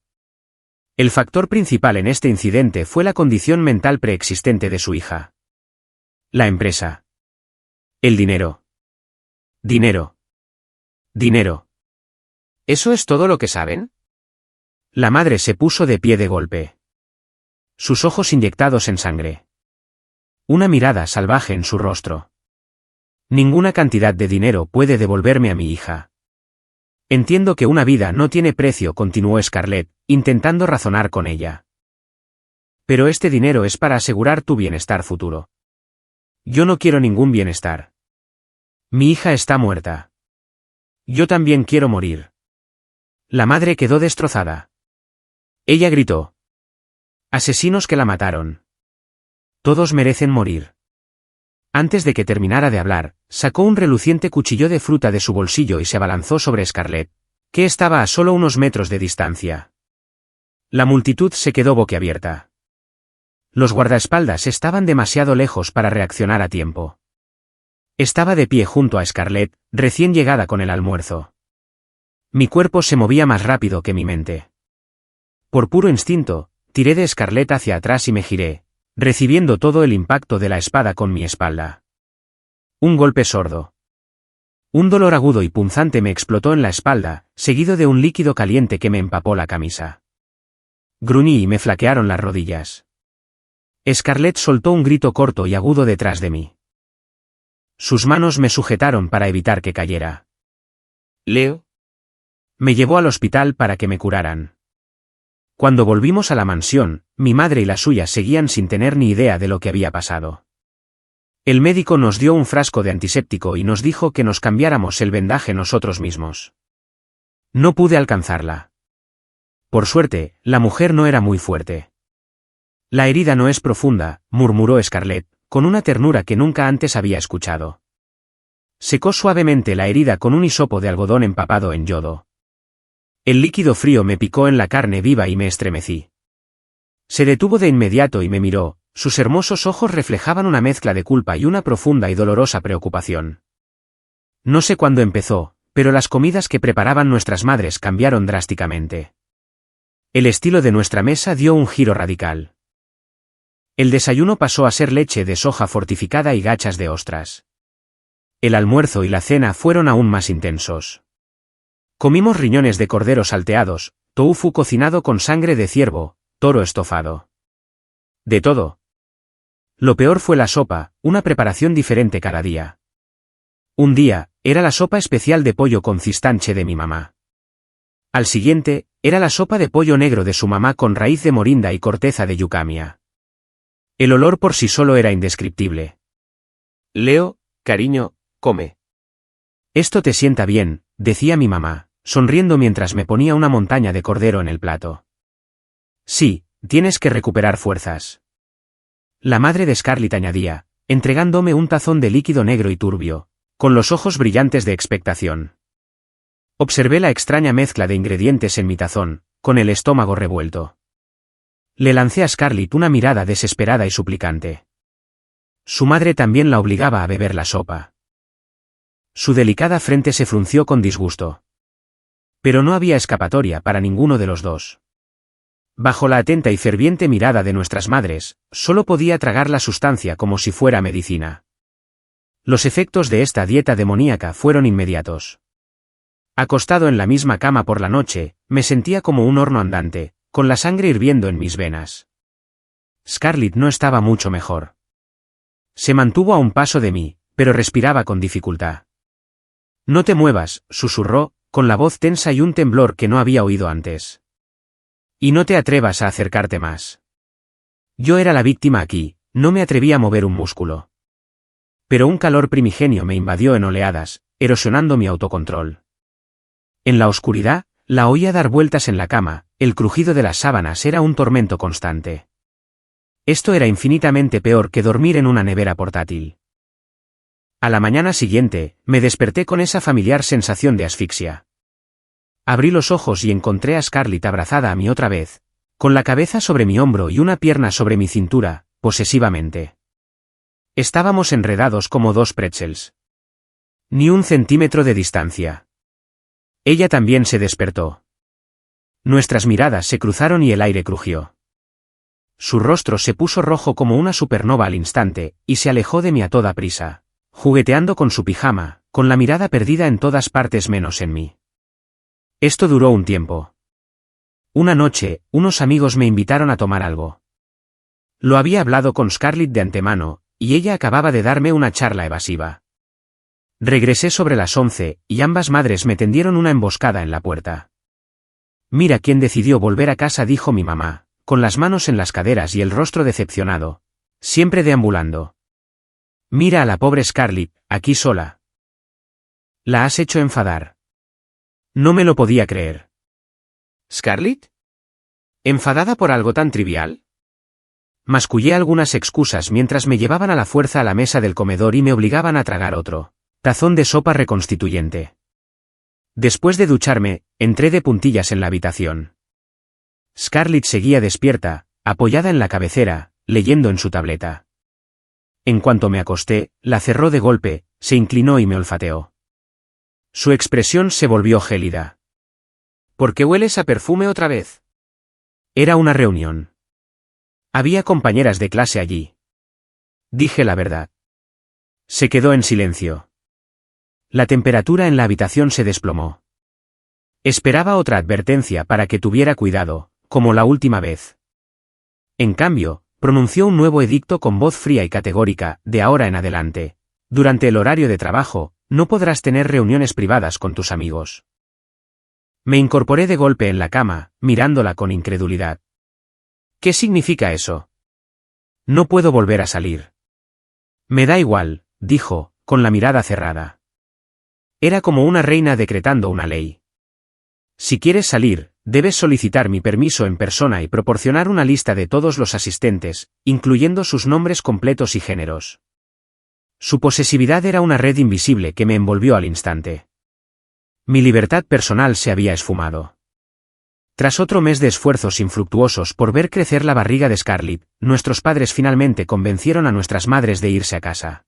El factor principal en este incidente fue la condición mental preexistente de su hija. La empresa. El dinero. Dinero. Dinero. ¿Eso es todo lo que saben? La madre se puso de pie de golpe. Sus ojos inyectados en sangre. Una mirada salvaje en su rostro. Ninguna cantidad de dinero puede devolverme a mi hija. Entiendo que una vida no tiene precio, continuó Scarlett, intentando razonar con ella. Pero este dinero es para asegurar tu bienestar futuro. Yo no quiero ningún bienestar. Mi hija está muerta. Yo también quiero morir. La madre quedó destrozada. Ella gritó. Asesinos que la mataron. Todos merecen morir. Antes de que terminara de hablar, sacó un reluciente cuchillo de fruta de su bolsillo y se abalanzó sobre Scarlett, que estaba a solo unos metros de distancia. La multitud se quedó boquiabierta. Los guardaespaldas estaban demasiado lejos para reaccionar a tiempo. Estaba de pie junto a Scarlett, recién llegada con el almuerzo. Mi cuerpo se movía más rápido que mi mente. Por puro instinto, tiré de Scarlett hacia atrás y me giré, recibiendo todo el impacto de la espada con mi espalda. Un golpe sordo. Un dolor agudo y punzante me explotó en la espalda, seguido de un líquido caliente que me empapó la camisa. Gruñí y me flaquearon las rodillas. Scarlett soltó un grito corto y agudo detrás de mí. Sus manos me sujetaron para evitar que cayera. Leo. Me llevó al hospital para que me curaran. Cuando volvimos a la mansión, mi madre y la suya seguían sin tener ni idea de lo que había pasado. El médico nos dio un frasco de antiséptico y nos dijo que nos cambiáramos el vendaje nosotros mismos. No pude alcanzarla. Por suerte, la mujer no era muy fuerte. La herida no es profunda, murmuró Scarlett, con una ternura que nunca antes había escuchado. Secó suavemente la herida con un hisopo de algodón empapado en yodo. El líquido frío me picó en la carne viva y me estremecí. Se detuvo de inmediato y me miró, sus hermosos ojos reflejaban una mezcla de culpa y una profunda y dolorosa preocupación. No sé cuándo empezó, pero las comidas que preparaban nuestras madres cambiaron drásticamente. El estilo de nuestra mesa dio un giro radical. El desayuno pasó a ser leche de soja fortificada y gachas de ostras. El almuerzo y la cena fueron aún más intensos. Comimos riñones de cordero salteados, tofu cocinado con sangre de ciervo, toro estofado. De todo. Lo peor fue la sopa, una preparación diferente cada día. Un día, era la sopa especial de pollo con cistanche de mi mamá. Al siguiente, era la sopa de pollo negro de su mamá con raíz de morinda y corteza de yucamia. El olor por sí solo era indescriptible. Leo, cariño, come. Esto te sienta bien, decía mi mamá, sonriendo mientras me ponía una montaña de cordero en el plato. Sí, tienes que recuperar fuerzas. La madre de Scarlett añadía, entregándome un tazón de líquido negro y turbio, con los ojos brillantes de expectación. Observé la extraña mezcla de ingredientes en mi tazón, con el estómago revuelto. Le lancé a Scarlett una mirada desesperada y suplicante. Su madre también la obligaba a beber la sopa. Su delicada frente se frunció con disgusto. Pero no había escapatoria para ninguno de los dos. Bajo la atenta y ferviente mirada de nuestras madres, solo podía tragar la sustancia como si fuera medicina. Los efectos de esta dieta demoníaca fueron inmediatos. Acostado en la misma cama por la noche, me sentía como un horno andante, con la sangre hirviendo en mis venas. Scarlett no estaba mucho mejor. Se mantuvo a un paso de mí, pero respiraba con dificultad. No te muevas, susurró, con la voz tensa y un temblor que no había oído antes. Y no te atrevas a acercarte más. Yo era la víctima aquí, no me atreví a mover un músculo. Pero un calor primigenio me invadió en oleadas, erosionando mi autocontrol. En la oscuridad, la oía dar vueltas en la cama, el crujido de las sábanas era un tormento constante. Esto era infinitamente peor que dormir en una nevera portátil. A la mañana siguiente, me desperté con esa familiar sensación de asfixia. Abrí los ojos y encontré a Scarlett abrazada a mí otra vez, con la cabeza sobre mi hombro y una pierna sobre mi cintura, posesivamente. Estábamos enredados como dos pretzels. Ni un centímetro de distancia. Ella también se despertó. Nuestras miradas se cruzaron y el aire crujió. Su rostro se puso rojo como una supernova al instante, y se alejó de mí a toda prisa, jugueteando con su pijama, con la mirada perdida en todas partes menos en mí. Esto duró un tiempo. Una noche, unos amigos me invitaron a tomar algo. Lo había hablado con Scarlett de antemano, y ella acababa de darme una charla evasiva. Regresé sobre las 11, y ambas madres me tendieron una emboscada en la puerta. Mira quién decidió volver a casa, dijo mi mamá, con las manos en las caderas y el rostro decepcionado, siempre deambulando. Mira a la pobre Scarlett, aquí sola. La has hecho enfadar. No me lo podía creer. ¿Scarlett? ¿Enfadada por algo tan trivial? Mascullé algunas excusas mientras me llevaban a la fuerza a la mesa del comedor y me obligaban a tragar otro tazón de sopa reconstituyente. Después de ducharme, entré de puntillas en la habitación. Scarlett seguía despierta, apoyada en la cabecera, leyendo en su tableta. En cuanto me acosté, la cerró de golpe, se inclinó y me olfateó. Su expresión se volvió gélida. ¿Por qué hueles a perfume otra vez? Era una reunión. Había compañeras de clase allí. Dije la verdad. Se quedó en silencio. La temperatura en la habitación se desplomó. Esperaba otra advertencia para que tuviera cuidado, como la última vez. En cambio, pronunció un nuevo edicto con voz fría y categórica: de ahora en adelante, durante el horario de trabajo, no podrás tener reuniones privadas con tus amigos. Me incorporé de golpe en la cama, mirándola con incredulidad. ¿Qué significa eso? No puedo volver a salir. Me da igual, dijo, con la mirada cerrada. Era como una reina decretando una ley. Si quieres salir, debes solicitar mi permiso en persona y proporcionar una lista de todos los asistentes, incluyendo sus nombres completos y géneros. Su posesividad era una red invisible que me envolvió al instante. Mi libertad personal se había esfumado. Tras otro mes de esfuerzos infructuosos por ver crecer la barriga de Scarlett, nuestros padres finalmente convencieron a nuestras madres de irse a casa.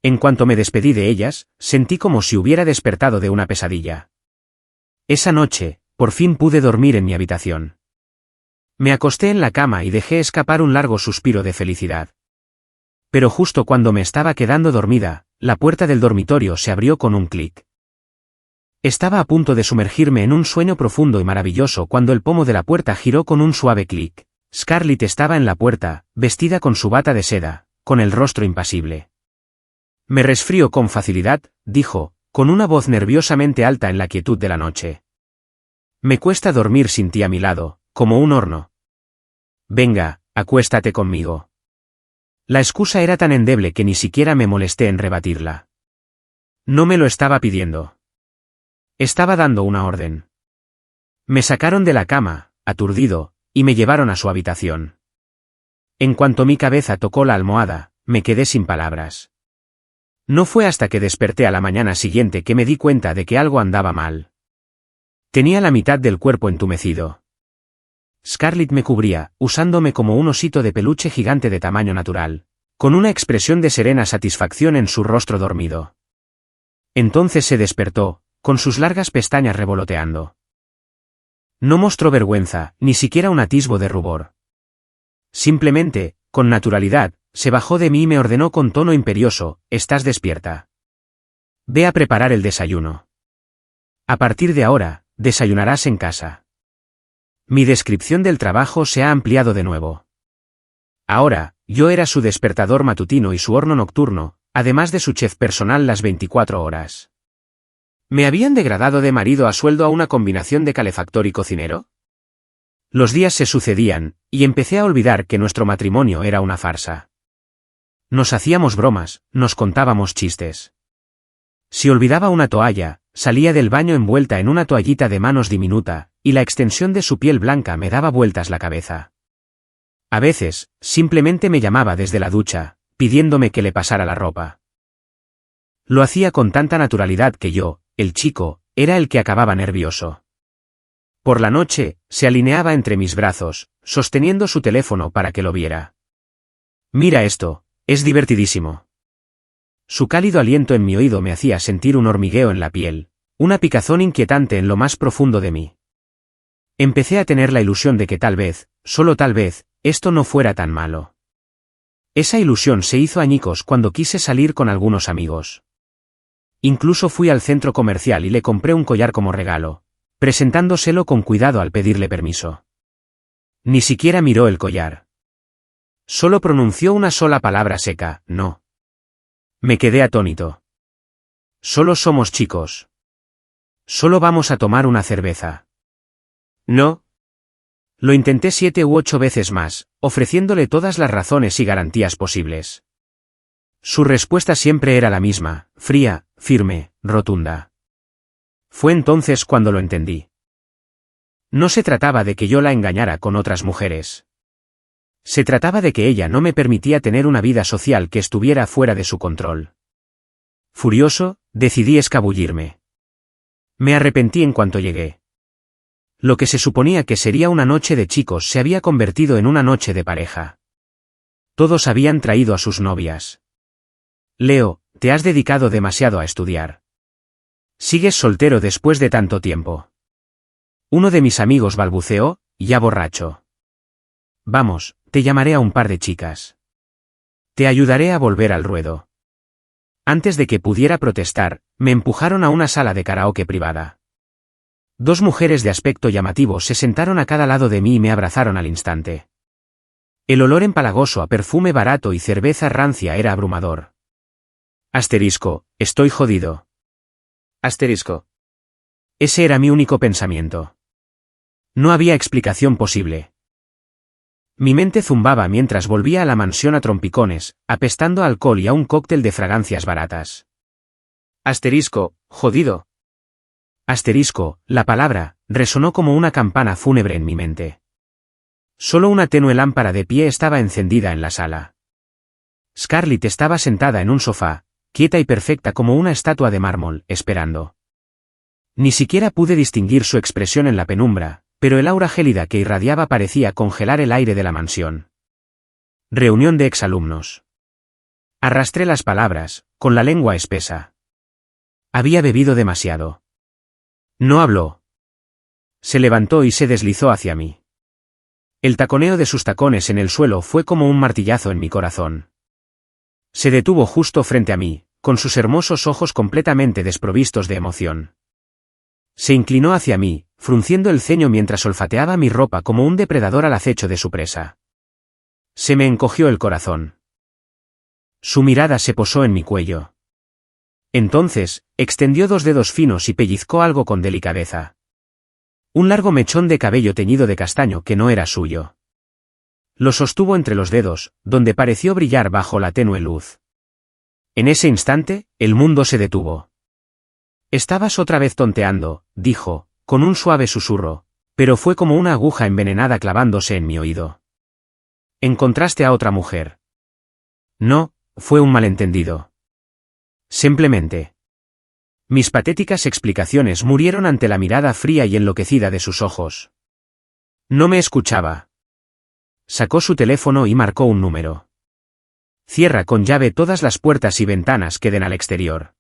En cuanto me despedí de ellas, sentí como si hubiera despertado de una pesadilla. Esa noche, por fin pude dormir en mi habitación. Me acosté en la cama y dejé escapar un largo suspiro de felicidad. Pero justo cuando me estaba quedando dormida, la puerta del dormitorio se abrió con un clic. Estaba a punto de sumergirme en un sueño profundo y maravilloso cuando el pomo de la puerta giró con un suave clic. Scarlett estaba en la puerta, vestida con su bata de seda, con el rostro impasible. Me resfrío con facilidad, dijo, con una voz nerviosamente alta en la quietud de la noche. Me cuesta dormir sin ti a mi lado, como un horno. Venga, acuéstate conmigo. La excusa era tan endeble que ni siquiera me molesté en rebatirla. No me lo estaba pidiendo. Estaba dando una orden. Me sacaron de la cama, aturdido, y me llevaron a su habitación. En cuanto mi cabeza tocó la almohada, me quedé sin palabras. No fue hasta que desperté a la mañana siguiente que me di cuenta de que algo andaba mal. Tenía la mitad del cuerpo entumecido. Scarlett me cubría, usándome como un osito de peluche gigante de tamaño natural, con una expresión de serena satisfacción en su rostro dormido. Entonces se despertó, con sus largas pestañas revoloteando. No mostró vergüenza, ni siquiera un atisbo de rubor. Simplemente, con naturalidad, se bajó de mí y me ordenó con tono imperioso: «¿Estás despierta? Ve a preparar el desayuno. A partir de ahora, desayunarás en casa». Mi descripción del trabajo se ha ampliado de nuevo. Ahora, yo era su despertador matutino y su horno nocturno, además de su chef personal las 24 horas. ¿Me habían degradado de marido a sueldo a una combinación de calefactor y cocinero? Los días se sucedían, y empecé a olvidar que nuestro matrimonio era una farsa. Nos hacíamos bromas, nos contábamos chistes. Si olvidaba una toalla, salía del baño envuelta en una toallita de manos diminuta, y la extensión de su piel blanca me daba vueltas la cabeza. A veces, simplemente me llamaba desde la ducha, pidiéndome que le pasara la ropa. Lo hacía con tanta naturalidad que yo, el chico, era el que acababa nervioso. Por la noche, se alineaba entre mis brazos, sosteniendo su teléfono para que lo viera. «Mira esto, es divertidísimo». Su cálido aliento en mi oído me hacía sentir un hormigueo en la piel, una picazón inquietante en lo más profundo de mí. Empecé a tener la ilusión de que tal vez, solo tal vez, esto no fuera tan malo. Esa ilusión se hizo añicos cuando quise salir con algunos amigos. Incluso fui al centro comercial y le compré un collar como regalo, presentándoselo con cuidado al pedirle permiso. Ni siquiera miró el collar. Solo pronunció una sola palabra seca: «No». Me quedé atónito. «Solo somos chicos. Solo vamos a tomar una cerveza». «No». Lo intenté 7 u 8 veces más, ofreciéndole todas las razones y garantías posibles. Su respuesta siempre era la misma, fría, firme, rotunda. Fue entonces cuando lo entendí. No se trataba de que yo la engañara con otras mujeres. Se trataba de que ella no me permitía tener una vida social que estuviera fuera de su control. Furioso, decidí escabullirme. Me arrepentí en cuanto llegué. Lo que se suponía que sería una noche de chicos se había convertido en una noche de pareja. Todos habían traído a sus novias. «Leo, te has dedicado demasiado a estudiar. ¿Sigues soltero después de tanto tiempo?». Uno de mis amigos balbuceó, ya borracho. «Vamos, te llamaré a un par de chicas. Te ayudaré a volver al ruedo». Antes de que pudiera protestar, me empujaron a una sala de karaoke privada. 2 mujeres de aspecto llamativo se sentaron a cada lado de mí y me abrazaron al instante. El olor empalagoso a perfume barato y cerveza rancia era abrumador. Estoy jodido. Ese era mi único pensamiento. No había explicación posible. Mi mente zumbaba mientras volvía a la mansión a trompicones, apestando a alcohol y a un cóctel de fragancias baratas. Jodido. La palabra, resonó como una campana fúnebre en mi mente. Solo una tenue lámpara de pie estaba encendida en la sala. Scarlett estaba sentada en un sofá, quieta y perfecta como una estatua de mármol, esperando. Ni siquiera pude distinguir su expresión en la penumbra, pero el aura gélida que irradiaba parecía congelar el aire de la mansión. Reunión de exalumnos. Arrastré las palabras, con la lengua espesa. Había bebido demasiado. No habló. Se levantó y se deslizó hacia mí. El taconeo de sus tacones en el suelo fue como un martillazo en mi corazón. Se detuvo justo frente a mí, con sus hermosos ojos completamente desprovistos de emoción. Se inclinó hacia mí, frunciendo el ceño mientras olfateaba mi ropa como un depredador al acecho de su presa. Se me encogió el corazón. Su mirada se posó en mi cuello. Entonces, extendió 2 dedos finos y pellizcó algo con delicadeza. Un largo mechón de cabello teñido de castaño que no era suyo. Lo sostuvo entre los dedos, donde pareció brillar bajo la tenue luz. En ese instante, el mundo se detuvo. Estabas otra vez tonteando, dijo, con un suave susurro, pero fue como una aguja envenenada clavándose en mi oído. ¿Encontraste a otra mujer? No, fue un malentendido. Simplemente. Mis patéticas explicaciones murieron ante la mirada fría y enloquecida de sus ojos. No me escuchaba. Sacó su teléfono y marcó un número. Cierra con llave todas las puertas y ventanas que den al exterior.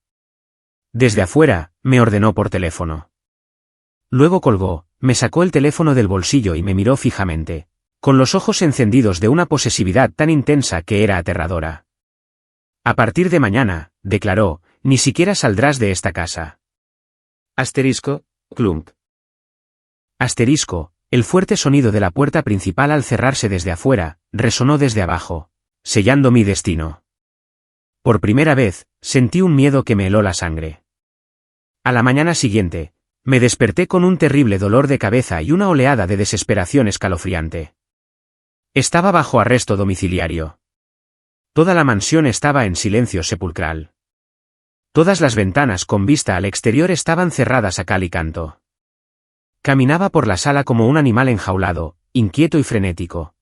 Desde afuera, me ordenó por teléfono. Luego colgó, me sacó el teléfono del bolsillo y me miró fijamente, con los ojos encendidos de una posesividad tan intensa que era aterradora. A partir de mañana, declaró, ni siquiera saldrás de esta casa. Asterisco, Klump. Asterisco, el fuerte sonido de la puerta principal al cerrarse desde afuera, resonó desde abajo, sellando mi destino. Por primera vez, sentí un miedo que me heló la sangre. A la mañana siguiente, me desperté con un terrible dolor de cabeza y una oleada de desesperación escalofriante. Estaba bajo arresto domiciliario. Toda la mansión estaba en silencio sepulcral. Todas las ventanas con vista al exterior estaban cerradas a cal y canto. Caminaba por la sala como un animal enjaulado, inquieto y frenético.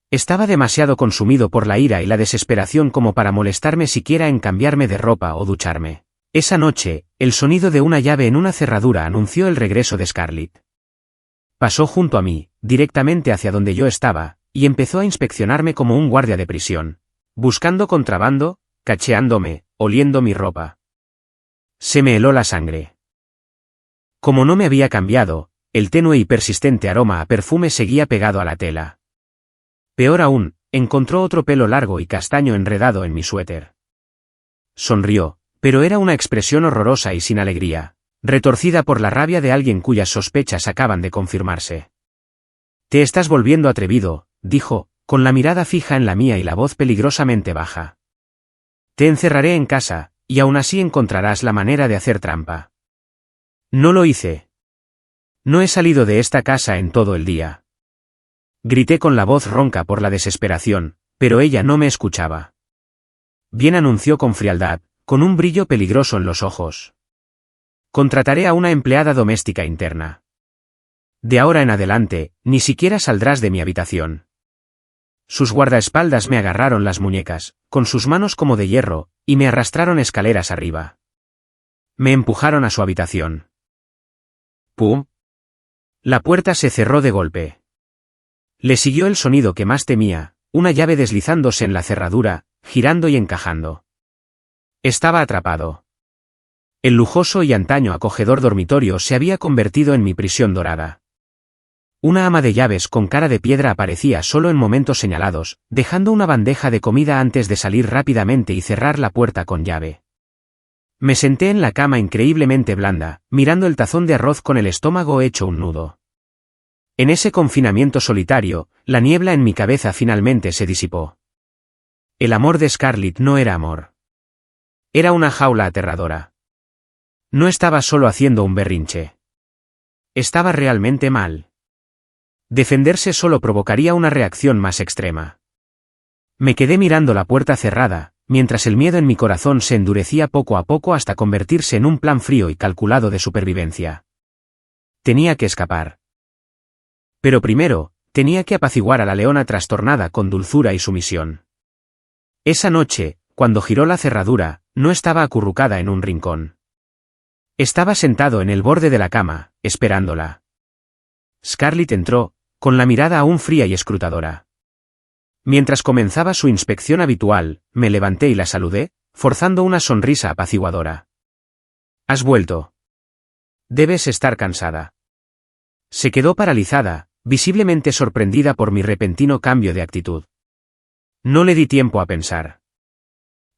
Estaba demasiado consumido por la ira y la desesperación como para molestarme siquiera en cambiarme de ropa o ducharme. Esa noche, el sonido de una llave en una cerradura anunció el regreso de Scarlett. Pasó junto a mí, directamente hacia donde yo estaba, y empezó a inspeccionarme como un guardia de prisión, buscando contrabando, cacheándome, oliendo mi ropa. Se me heló la sangre. Como no me había cambiado, el tenue y persistente aroma a perfume seguía pegado a la tela. Peor aún, encontró otro pelo largo y castaño enredado en mi suéter. Sonrió, pero era una expresión horrorosa y sin alegría, retorcida por la rabia de alguien cuyas sospechas acaban de confirmarse. Te estás volviendo atrevido, dijo, con la mirada fija en la mía y la voz peligrosamente baja. Te encerraré en casa, y aún así encontrarás la manera de hacer trampa. No lo hice. No he salido de esta casa en todo el día. Grité con la voz ronca por la desesperación, pero ella no me escuchaba. Bien, anunció con frialdad, con un brillo peligroso en los ojos. Contrataré a una empleada doméstica interna. De ahora en adelante, ni siquiera saldrás de mi habitación. Sus guardaespaldas me agarraron las muñecas, con sus manos como de hierro, y me arrastraron escaleras arriba. Me empujaron a su habitación. ¡Pum! La puerta se cerró de golpe. Le siguió el sonido que más temía, una llave deslizándose en la cerradura, girando y encajando. Estaba atrapado. El lujoso y antaño acogedor dormitorio se había convertido en mi prisión dorada. Una ama de llaves con cara de piedra aparecía solo en momentos señalados, dejando una bandeja de comida antes de salir rápidamente y cerrar la puerta con llave. Me senté en la cama increíblemente blanda, mirando el tazón de arroz con el estómago hecho un nudo. En ese confinamiento solitario, la niebla en mi cabeza finalmente se disipó. El amor de Scarlett no era amor. Era una jaula aterradora. No estaba solo haciendo un berrinche. Estaba realmente mal. Defenderse solo provocaría una reacción más extrema. Me quedé mirando la puerta cerrada, mientras el miedo en mi corazón se endurecía poco a poco hasta convertirse en un plan frío y calculado de supervivencia. Tenía que escapar. Pero primero, tenía que apaciguar a la leona trastornada con dulzura y sumisión. Esa noche, cuando giró la cerradura, no estaba acurrucada en un rincón. Estaba sentado en el borde de la cama, esperándola. Scarlett entró, con la mirada aún fría y escrutadora. Mientras comenzaba su inspección habitual, me levanté y la saludé, forzando una sonrisa apaciguadora. ¿Has vuelto? Debes estar cansada. Se quedó paralizada, visiblemente sorprendida por mi repentino cambio de actitud. No le di tiempo a pensar.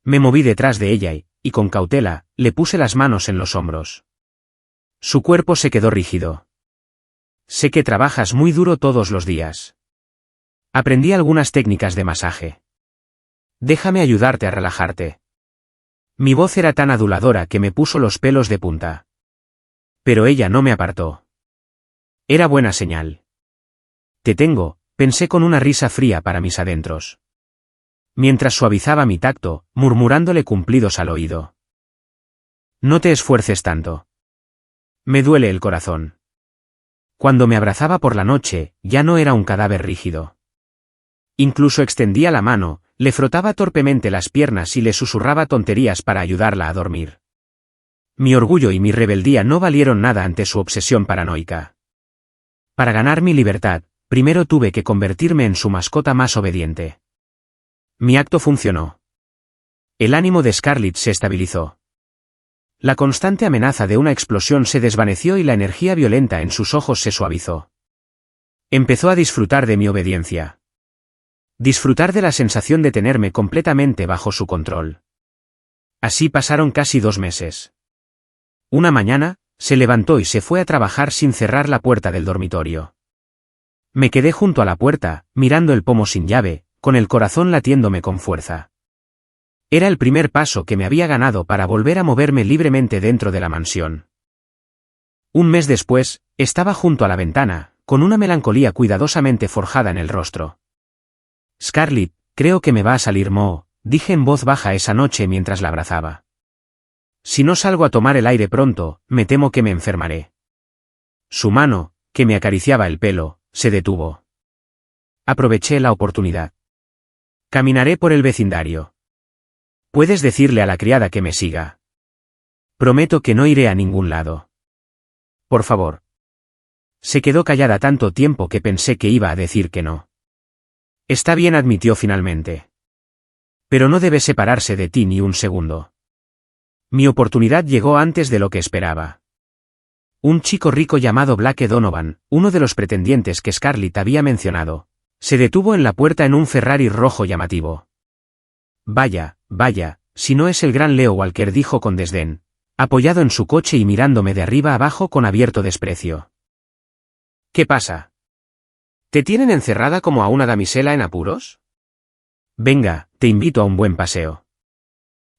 Me moví detrás de ella y con cautela, le puse las manos en los hombros. Su cuerpo se quedó rígido. Sé que trabajas muy duro todos los días. Aprendí algunas técnicas de masaje. Déjame ayudarte a relajarte. Mi voz era tan aduladora que me puso los pelos de punta. Pero ella no me apartó. Era buena señal. Te tengo, pensé con una risa fría para mis adentros. Mientras suavizaba mi tacto, murmurándole cumplidos al oído. No te esfuerces tanto. Me duele el corazón. Cuando me abrazaba por la noche, ya no era un cadáver rígido. Incluso extendía la mano, le frotaba torpemente las piernas y le susurraba tonterías para ayudarla a dormir. Mi orgullo y mi rebeldía no valieron nada ante su obsesión paranoica. Para ganar mi libertad, primero tuve que convertirme en su mascota más obediente. Mi acto funcionó. El ánimo de Scarlett se estabilizó. La constante amenaza de una explosión se desvaneció y la energía violenta en sus ojos se suavizó. Empezó a disfrutar de mi obediencia. Disfrutar de la sensación de tenerme completamente bajo su control. Así pasaron casi 2 meses. Una mañana, se levantó y se fue a trabajar sin cerrar la puerta del dormitorio. Me quedé junto a la puerta, mirando el pomo sin llave, con el corazón latiéndome con fuerza. Era el primer paso que me había ganado para volver a moverme libremente dentro de la mansión. Un mes después, estaba junto a la ventana, con una melancolía cuidadosamente forjada en el rostro. Scarlett, creo que me va a salir moho, dije en voz baja esa noche mientras la abrazaba. Si no salgo a tomar el aire pronto, me temo que me enfermaré. Su mano, que me acariciaba el pelo, se detuvo. Aproveché la oportunidad. Caminaré por el vecindario. Puedes decirle a la criada que me siga. Prometo que no iré a ningún lado. Por favor. Se quedó callada tanto tiempo que pensé que iba a decir que no. Está bien, admitió finalmente. Pero no debe separarse de ti ni un segundo. Mi oportunidad llegó antes de lo que esperaba. Un chico rico llamado Blake Donovan, uno de los pretendientes que Scarlett había mencionado, se detuvo en la puerta en un Ferrari rojo llamativo. Vaya, vaya, si no es el gran Leo Walker, dijo con desdén, apoyado en su coche y mirándome de arriba abajo con abierto desprecio. ¿Qué pasa? ¿Te tienen encerrada como a una damisela en apuros? Venga, te invito a un buen paseo.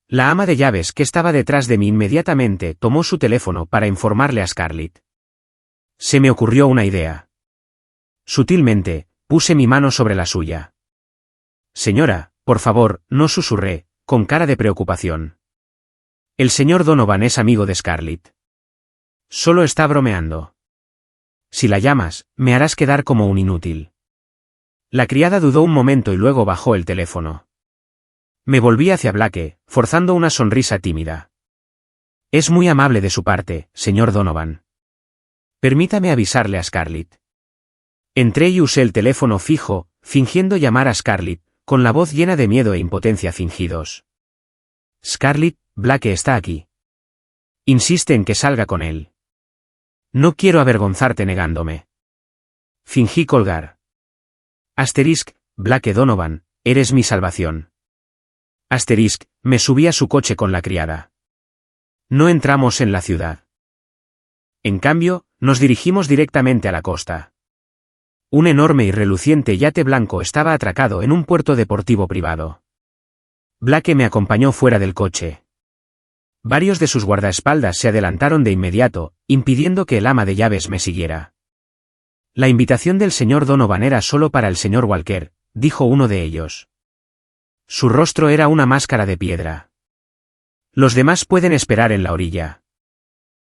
La ama de llaves que estaba detrás de mí inmediatamente tomó su teléfono para informarle a Scarlett. Se me ocurrió una idea. Sutilmente, puse mi mano sobre la suya. Señora, por favor, no, susurré, con cara de preocupación. El señor Donovan es amigo de Scarlett. Solo está bromeando. Si la llamas, me harás quedar como un inútil. La criada dudó un momento y luego bajó el teléfono. Me volví hacia Blake, forzando una sonrisa tímida. Es muy amable de su parte, señor Donovan. Permítame avisarle a Scarlett. Entré y usé el teléfono fijo, fingiendo llamar a Scarlett, con la voz llena de miedo e impotencia fingidos. Scarlett, Blake está aquí. Insiste en que salga con él. No quiero avergonzarte negándome. Fingí colgar. Asterisk, Blake Donovan, eres mi salvación. Asterisk, me subí a su coche con la criada. No entramos en la ciudad. En cambio, nos dirigimos directamente a la costa. Un enorme y reluciente yate blanco estaba atracado en un puerto deportivo privado. Blake me acompañó fuera del coche. Varios de sus guardaespaldas se adelantaron de inmediato, impidiendo que el ama de llaves me siguiera. La invitación del señor Donovan era solo para el señor Walker, dijo uno de ellos. Su rostro era una máscara de piedra. Los demás pueden esperar en la orilla.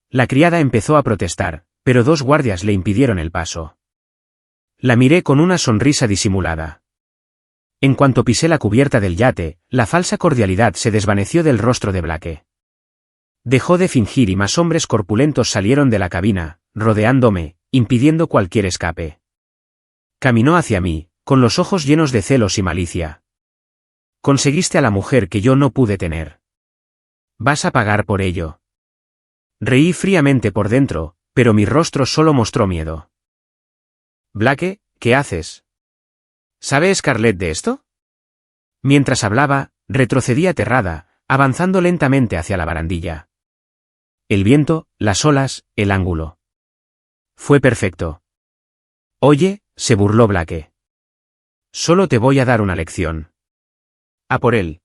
La criada empezó a protestar, pero 2 guardias le impidieron el paso. La miré con una sonrisa disimulada. En cuanto pisé la cubierta del yate, la falsa cordialidad se desvaneció del rostro de Blake. Dejó de fingir y más hombres corpulentos salieron de la cabina, rodeándome, impidiendo cualquier escape. Caminó hacia mí, con los ojos llenos de celos y malicia. Conseguiste a la mujer que yo no pude tener. Vas a pagar por ello. Reí fríamente por dentro, pero mi rostro solo mostró miedo. Blake, ¿qué haces? ¿Sabe Scarlett de esto? Mientras hablaba, retrocedí aterrada, avanzando lentamente hacia la barandilla. El viento, las olas, el ángulo. Fue perfecto. Oye, se burló Blake. Solo te voy a dar una lección. A por él.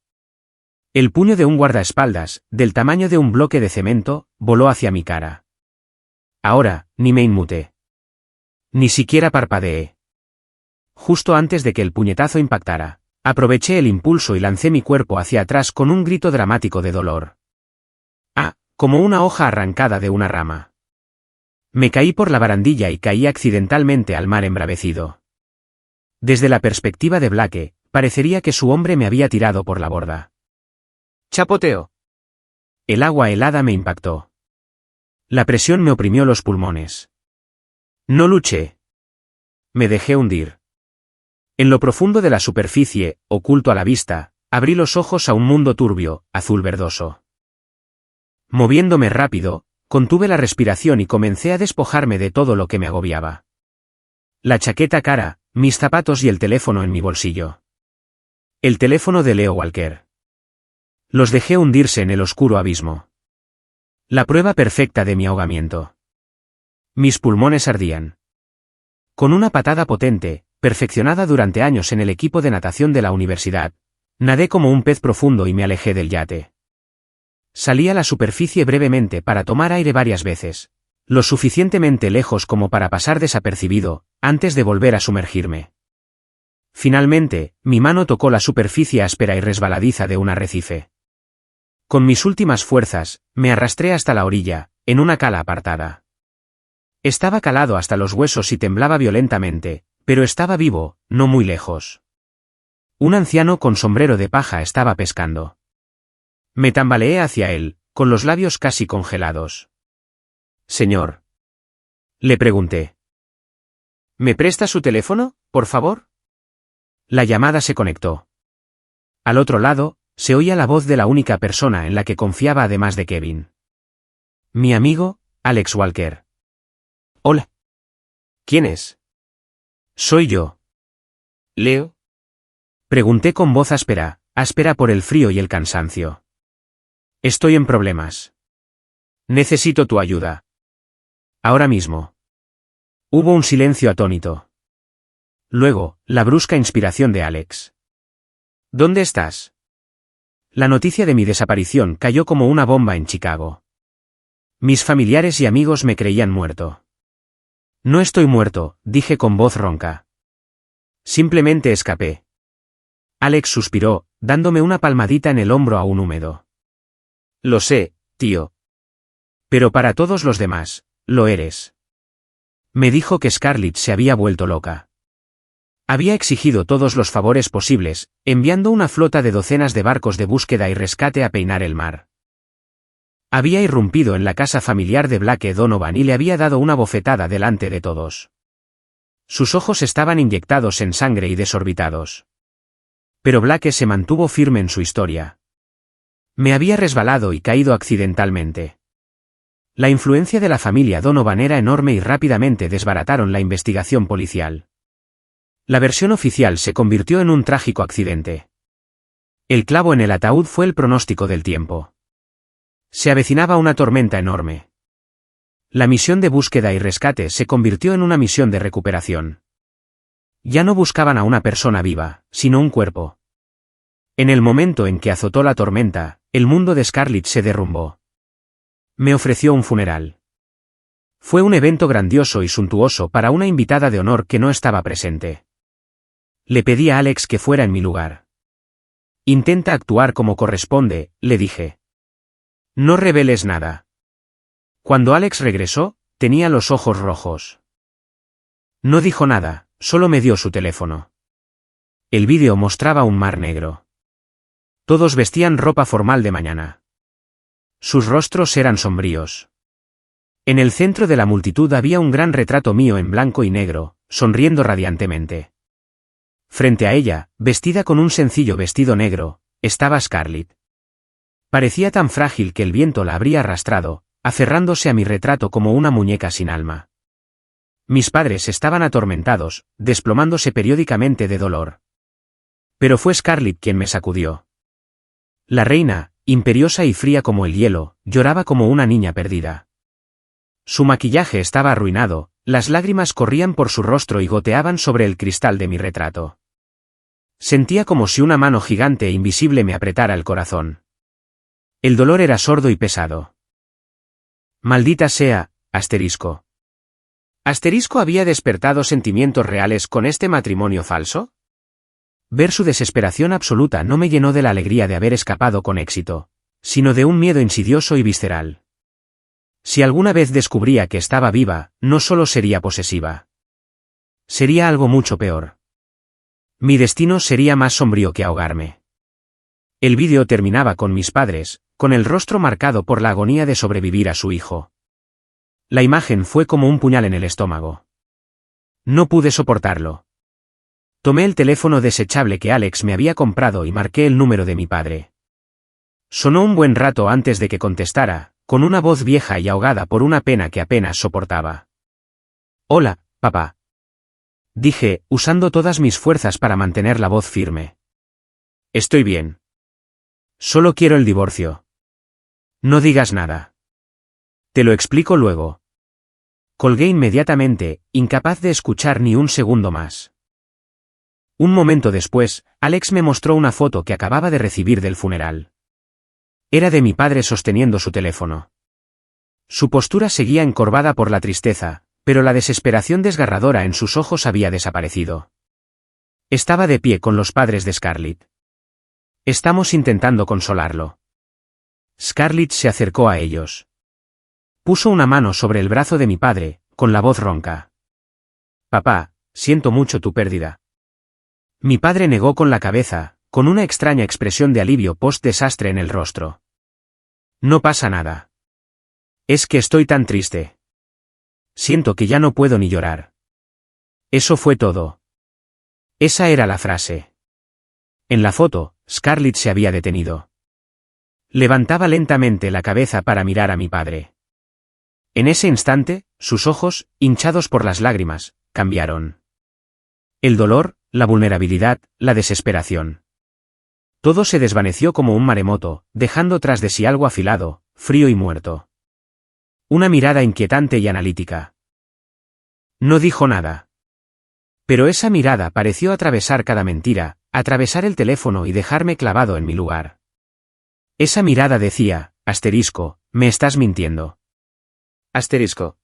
El puño de un guardaespaldas, del tamaño de un bloque de cemento, voló hacia mi cara. Ahora, ni me inmuté. Ni siquiera parpadeé. Justo antes de que el puñetazo impactara, aproveché el impulso y lancé mi cuerpo hacia atrás con un grito dramático de dolor. Ah, como una hoja arrancada de una rama. Me caí por la barandilla y caí accidentalmente al mar embravecido. Desde la perspectiva de Blake, parecería que su hombre me había tirado por la borda. Chapoteo. El agua helada me impactó. La presión me oprimió los pulmones. No luché. Me dejé hundir. En lo profundo de la superficie, oculto a la vista, abrí los ojos a un mundo turbio, azul verdoso. Moviéndome rápido, contuve la respiración y comencé a despojarme de todo lo que me agobiaba. La chaqueta cara, mis zapatos y el teléfono en mi bolsillo. El teléfono de Leo Walker. Los dejé hundirse en el oscuro abismo. La prueba perfecta de mi ahogamiento. Mis pulmones ardían. Con una patada potente, perfeccionada durante años en el equipo de natación de la universidad, nadé como un pez profundo y me alejé del yate. Salí a la superficie brevemente para tomar aire varias veces, lo suficientemente lejos como para pasar desapercibido, antes de volver a sumergirme. Finalmente, mi mano tocó la superficie áspera y resbaladiza de un arrecife. Con mis últimas fuerzas, me arrastré hasta la orilla, en una cala apartada. Estaba calado hasta los huesos y temblaba violentamente, pero estaba vivo, no muy lejos. Un anciano con sombrero de paja estaba pescando. Me tambaleé hacia él, con los labios casi congelados. «Señor». Le pregunté. ¿Me presta su teléfono, por favor? La llamada se conectó. Al otro lado, se oía la voz de la única persona en la que confiaba además de Kevin. Mi amigo, Alex Walker. Hola. ¿Quién es? Soy yo. ¿Leo? Pregunté con voz áspera, áspera por el frío y el cansancio. Estoy en problemas. Necesito tu ayuda. Ahora mismo. Hubo un silencio atónito. Luego, la brusca inspiración de Alex. ¿Dónde estás? La noticia de mi desaparición cayó como una bomba en Chicago. Mis familiares y amigos me creían muerto. No estoy muerto, dije con voz ronca. Simplemente escapé. Alex suspiró, dándome una palmadita en el hombro aún húmedo. Lo sé, tío. Pero para todos los demás, lo eres. Me dijo que Scarlett se había vuelto loca. Había exigido todos los favores posibles, enviando una flota de docenas de barcos de búsqueda y rescate a peinar el mar. Había irrumpido en la casa familiar de Blake Donovan y le había dado una bofetada delante de todos. Sus ojos estaban inyectados en sangre y desorbitados. Pero Blake se mantuvo firme en su historia. Me había resbalado y caído accidentalmente. La influencia de la familia Donovan era enorme y rápidamente desbarataron la investigación policial. La versión oficial se convirtió en un trágico accidente. El clavo en el ataúd fue el pronóstico del tiempo. Se avecinaba una tormenta enorme. La misión de búsqueda y rescate se convirtió en una misión de recuperación. Ya no buscaban a una persona viva, sino un cuerpo. En el momento en que azotó la tormenta, el mundo de Scarlett se derrumbó. Me ofreció un funeral. Fue un evento grandioso y suntuoso para una invitada de honor que no estaba presente. Le pedí a Alex que fuera en mi lugar. Intenta actuar como corresponde, le dije. No reveles nada. Cuando Alex regresó, tenía los ojos rojos. No dijo nada, solo me dio su teléfono. El vídeo mostraba un mar negro. Todos vestían ropa formal de mañana. Sus rostros eran sombríos. En el centro de la multitud había un gran retrato mío en blanco y negro, sonriendo radiantemente. Frente a ella, vestida con un sencillo vestido negro, estaba Scarlett. Parecía tan frágil que el viento la habría arrastrado, aferrándose a mi retrato como una muñeca sin alma. Mis padres estaban atormentados, desplomándose periódicamente de dolor. Pero fue Scarlett quien me sacudió. La reina, imperiosa y fría como el hielo, lloraba como una niña perdida. Su maquillaje estaba arruinado, las lágrimas corrían por su rostro y goteaban sobre el cristal de mi retrato. Sentía como si una mano gigante e invisible me apretara el corazón. El dolor era sordo y pesado. Maldita sea, asterisco. ¿Asterisco había despertado sentimientos reales con este matrimonio falso? Ver su desesperación absoluta no me llenó de la alegría de haber escapado con éxito, sino de un miedo insidioso y visceral. Si alguna vez descubría que estaba viva, no solo sería posesiva. Sería algo mucho peor. Mi destino sería más sombrío que ahogarme. El vídeo terminaba con mis padres, con el rostro marcado por la agonía de sobrevivir a su hijo. La imagen fue como un puñal en el estómago. No pude soportarlo. Tomé el teléfono desechable que Alex me había comprado y marqué el número de mi padre. Sonó un buen rato antes de que contestara, con una voz vieja y ahogada por una pena que apenas soportaba. «Hola, papá», dije, usando todas mis fuerzas para mantener la voz firme. «Estoy bien. Solo quiero el divorcio. No digas nada. Te lo explico luego». Colgué inmediatamente, incapaz de escuchar ni un segundo más. Un momento después, Alex me mostró una foto que acababa de recibir del funeral. Era de mi padre sosteniendo su teléfono. Su postura seguía encorvada por la tristeza, pero la desesperación desgarradora en sus ojos había desaparecido. Estaba de pie con los padres de Scarlett. Estamos intentando consolarlo. Scarlett se acercó a ellos. Puso una mano sobre el brazo de mi padre, con la voz ronca. «Papá, siento mucho tu pérdida». Mi padre negó con la cabeza, con una extraña expresión de alivio post-desastre en el rostro. «No pasa nada. Es que estoy tan triste. Siento que ya no puedo ni llorar». Eso fue todo. Esa era la frase. En la foto, Scarlett se había detenido. Levantaba lentamente la cabeza para mirar a mi padre. En ese instante, sus ojos, hinchados por las lágrimas, cambiaron. El dolor, la vulnerabilidad, la desesperación. Todo se desvaneció como un maremoto, dejando tras de sí algo afilado, frío y muerto. Una mirada inquietante y analítica. No dijo nada. Pero esa mirada pareció atravesar cada mentira, atravesar el teléfono y dejarme clavado en mi lugar. Esa mirada decía, asterisco, me estás mintiendo. Asterisco.